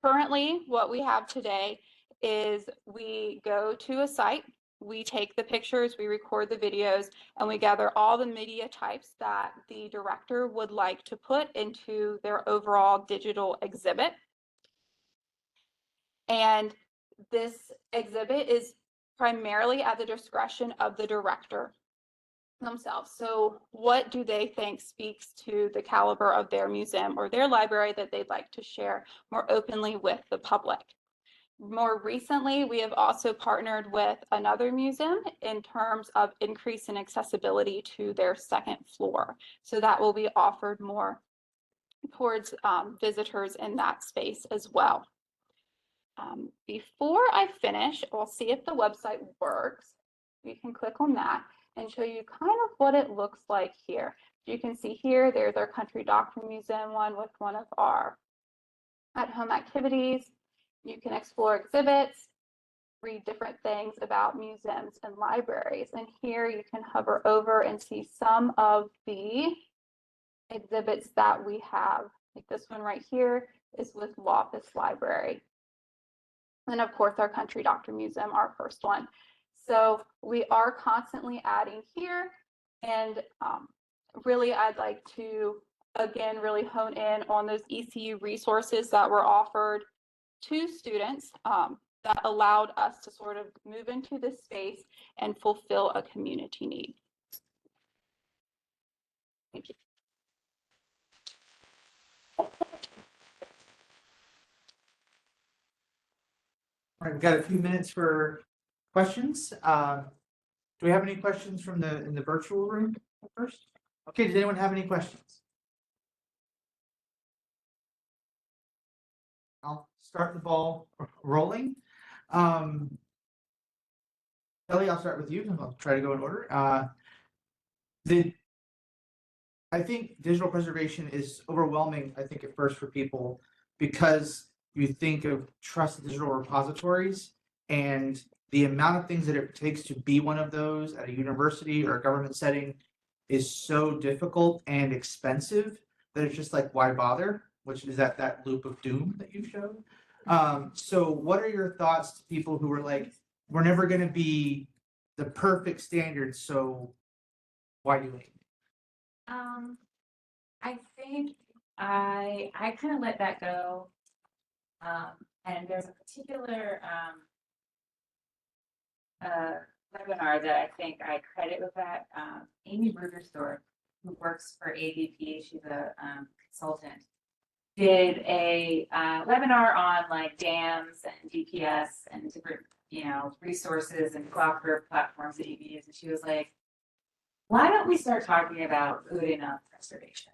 S5: Currently, what we have today is we go to a site, we take the pictures, we record the videos, and we gather all the media types that the director would like to put into their overall digital exhibit. And this exhibit is primarily at the discretion of the director themselves. So what do they think speaks to the caliber of their museum or their library that they'd like to share more openly with the public? More recently, we have also partnered with another museum in terms of increasing accessibility to their second floor. So that will be offered more towards visitors in that space as well. Before I finish, we'll see if the website works. You can click on that and show you kind of what it looks like here. You can see here, there's our Country Doctor Museum one with one of our at-home activities. You can explore exhibits, read different things about museums and libraries. And here you can hover over and see some of the exhibits that we have. Like this one right here is with Loftus Library. And of course, our Country Doctor Museum, our first one. So we are constantly adding here. And really, I'd like to, again, really hone in on those ECU resources that were offered to students that allowed us to sort of move into this space and fulfill a community need. Thank you.
S1: All right, we've got a few minutes for questions. Do we have any questions from in the virtual room first? Okay, does anyone have any questions? I'll start the ball rolling. Ellie, I'll start with you, and I'll try to go in order. I think digital preservation is overwhelming, I think, at first for people, because you think of trusted digital repositories and the amount of things that it takes to be one of those at a university or a government setting is so difficult and expensive that it's just like, why bother? Which is that loop of doom that you showed. So what are your thoughts to people who are like, we're never going to be the perfect standard, so why do it?
S6: I think I kind of let that go. And there's a particular webinar that I think I credit with that. Amy Brudersdorf, who works for ABP, she's a consultant, did a webinar on like dams and GPS and different, resources and cooperative platforms that you can use. And she was like, why don't we start talking about good enough preservation?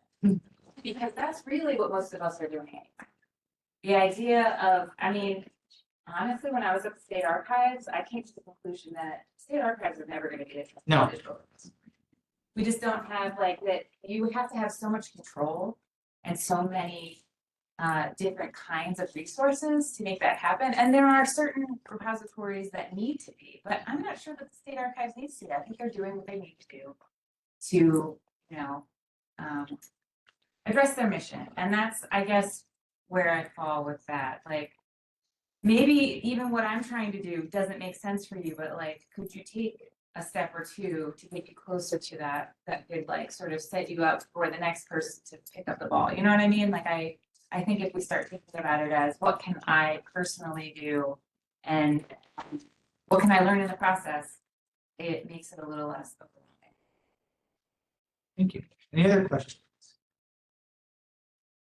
S6: Because that's really what most of us are doing anyway. the idea of, I mean, honestly, when I was at the state archives, I came to the conclusion that state archives are never gonna be a
S1: No.
S6: digital. We just don't have like that, you would have to have so much control and so many different kinds of resources to make that happen. And there are certain repositories that need to be, but I'm not sure that the state archives needs to. I think they're doing what they need to do to, you know, address their mission. And that's, I guess, where I fall with that. Like, maybe even what I'm trying to do doesn't make sense for you, but like, could you take a step or two to get you closer to that could like sort of set you up for the next person to pick up the ball? You know what I mean? Like, I think if we start thinking about it as what can I personally do and what can I learn in the process, it makes it a little less overwhelming.
S1: Thank you. Any other questions?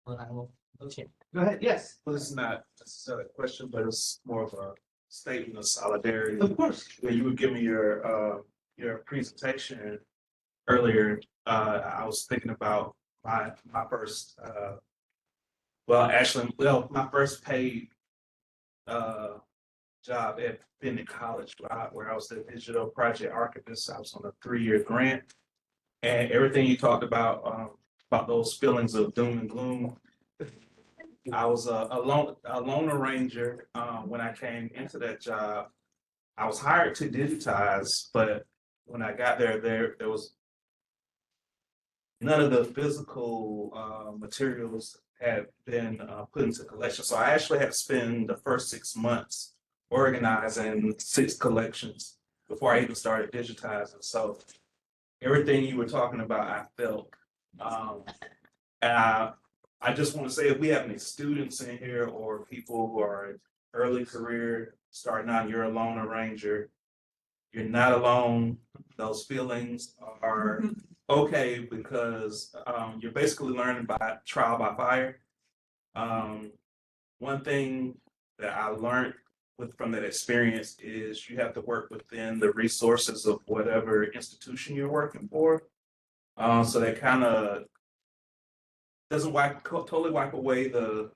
S1: Well, I will, okay, go ahead, yes,
S7: Well, this is not necessarily a question, but it's more of a statement of solidarity.
S1: of course.
S7: When you were giving your presentation earlier, I was thinking about my first, my first paid job at Bennett College, where I was the digital project archivist. I was on a 3-year grant, and everything you talked about those feelings of doom and gloom. I was a loan arranger when I came into that job. I was hired to digitize, but when I got there was none of the physical materials had been put into collection. So I actually had to spend the first 6 months organizing 6 collections before I even started digitizing. So everything you were talking about, I felt. And I just want to say, if we have any students in here or people who are in early career starting out, you're a loan arranger, you're not alone. Those feelings are okay because you're basically learning by trial by fire. One thing that I learned from that experience is you have to work within the resources of whatever institution you're working for. So that kind of doesn't totally wipe away the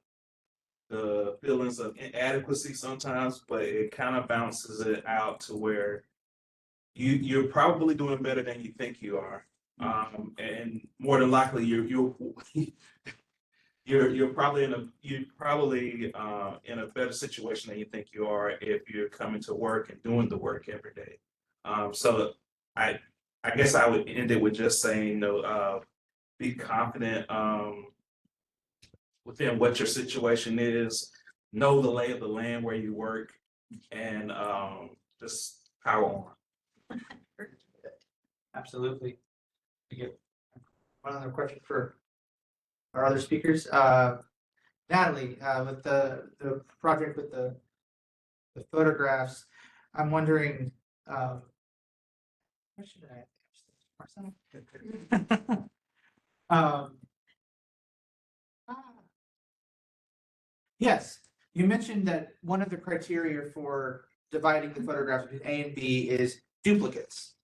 S7: feelings of inadequacy sometimes, but it kind of balances it out to where you're probably doing better than you think you are, and more than likely you're probably in a better situation than you think you are if you're coming to work and doing the work every day. So I guess I would end it with just saying, be confident within what your situation is, know the lay of the land where you work, and just power on.
S1: Absolutely. We get one other question for our other speakers. Natalie, with the project with the photographs, I'm wondering, what should I yes, you mentioned that one of the criteria for dividing the photographs between A and B is duplicates.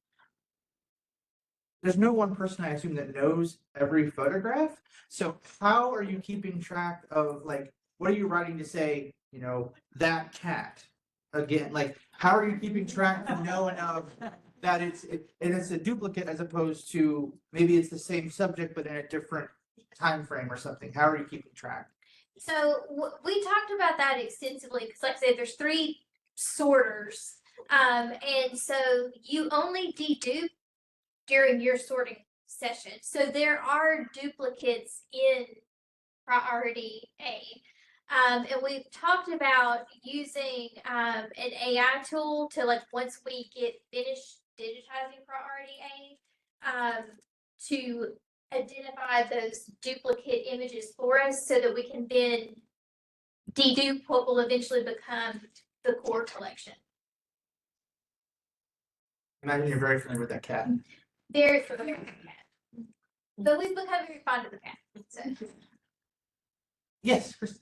S1: There's no one person, I assume, that knows every photograph. So how are you keeping track of, like, what are you writing to say, you know, that cat again? Like, how are you keeping track to know enough that it's a duplicate as opposed to maybe it's the same subject but in a different time frame or something? How are you keeping track?
S4: So we talked about that extensively because, like I said, there's 3 sorters, and so you only dedupe during your sorting session. So there are duplicates in priority A. And we've talked about using an AI tool to, like, once we get finished digitizing priority A, to identify those duplicate images for us so that we can then dedupe what will eventually become the core collection.
S1: Imagine you're very familiar with that cat.
S4: Very familiar with the cat. But we've become very fond of the cat. So.
S1: Yes, Kristen.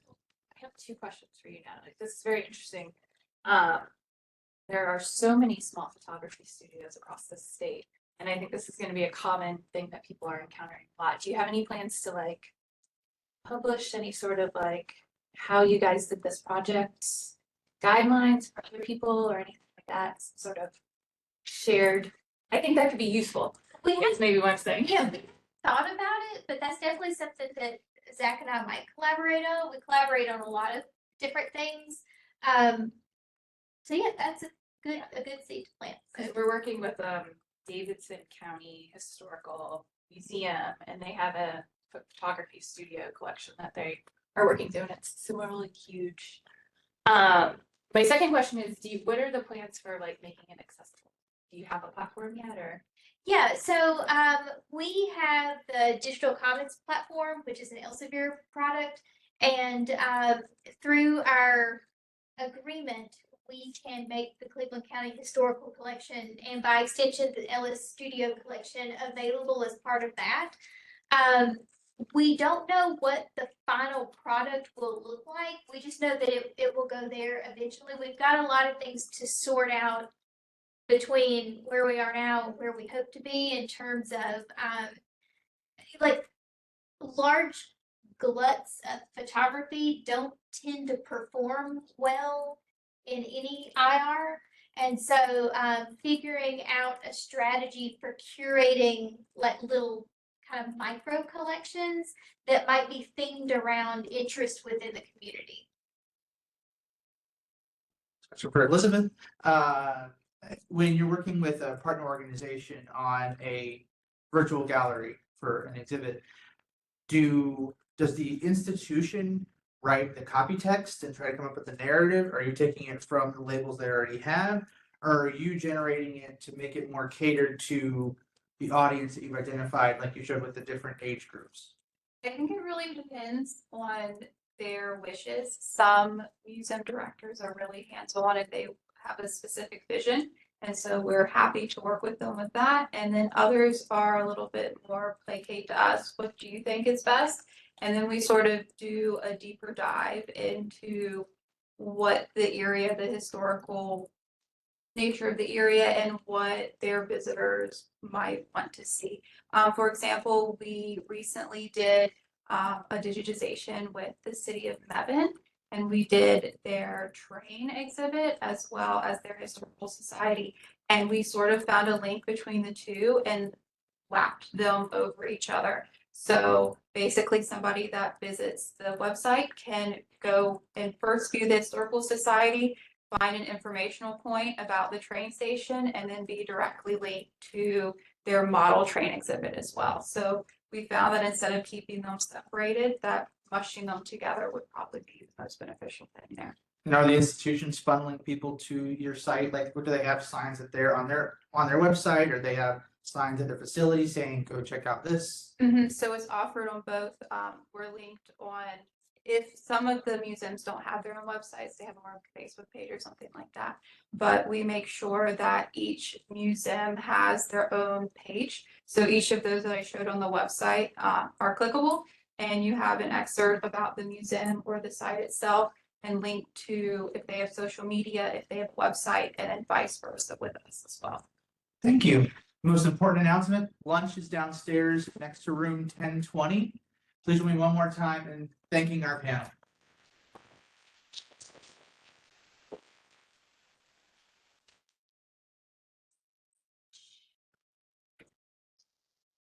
S5: I have 2 questions for you, Natalie. This is very interesting. There are so many small photography studios across the state, and I think this is going to be a common thing that people are encountering a lot. Do you have any plans to, like, publish any sort of, like,
S8: how you guys did this project, guidelines for other people or anything like that, sort of shared. I think that could be useful.
S4: We have
S8: Is maybe what I'm saying.
S4: thought about it, but that's definitely something that Zach and I might collaborate on. We collaborate on a lot of different things. So yeah, that's a good seed to plant.
S8: Because we're working with Davidson County Historical Museum, and they have a photography studio collection that they are working through, and it's similarly huge. My second question is, what are the plans for like making it accessible? Do you have a platform yet, or?
S4: Yeah, so we have the Digital Commons platform, which is an Elsevier product, and through our agreement, we can make the Cleveland County Historical Collection, and by extension, the Ellis Studio Collection available as part of that. We don't know what the final product will look like. We just know that it will go there eventually. We've got a lot of things to sort out between where we are now and where we hope to be in terms of like large gluts of photography don't tend to perform well in any IR. And so figuring out a strategy for curating like little kind of micro collections that might be themed around interest within the community.
S1: So for Elizabeth, when you're working with a partner organization on a virtual gallery for an exhibit, does the institution write the copy text and try to come up with the narrative? Are you taking it from the labels they already have? Or are you generating it to make it more catered to the audience that you've identified, like you showed with the different age groups?
S5: I think it really depends on their wishes. Some museum directors are really hands-on if they have a specific vision. And so we're happy to work with them with that. And then others are a little bit more placate to us. What do you think is best? And then we sort of do a deeper dive into what the area, the historical nature of the area, and what their visitors might want to see. For example, we recently did a digitization with the city of Mebane, and we did their train exhibit as well as their historical society. And we sort of found a link between the two and lapped them over each other. So basically somebody that visits the website can go and first view the historical society, find an informational point about the train station, and then be directly linked to their model train exhibit as well. So we found that instead of keeping them separated, that mushing them together would probably be the most beneficial thing there.
S1: And are the institutions funneling people to your site? Like, do they have signs that they're on their website, or they have signs at their facility saying, go check out this?
S5: So it's offered on both. We're linked on, if some of the museums don't have their own websites, they have a Facebook page or something like that. But we make sure that each museum has their own page. So each of those that I showed on the website are clickable, and you have an excerpt about the museum or the site itself, and link to if they have social media, if they have a website, and then vice versa with us as well.
S1: Thank you. Most important announcement, lunch is downstairs next to room 1020. Please join me one more time in thanking our panel.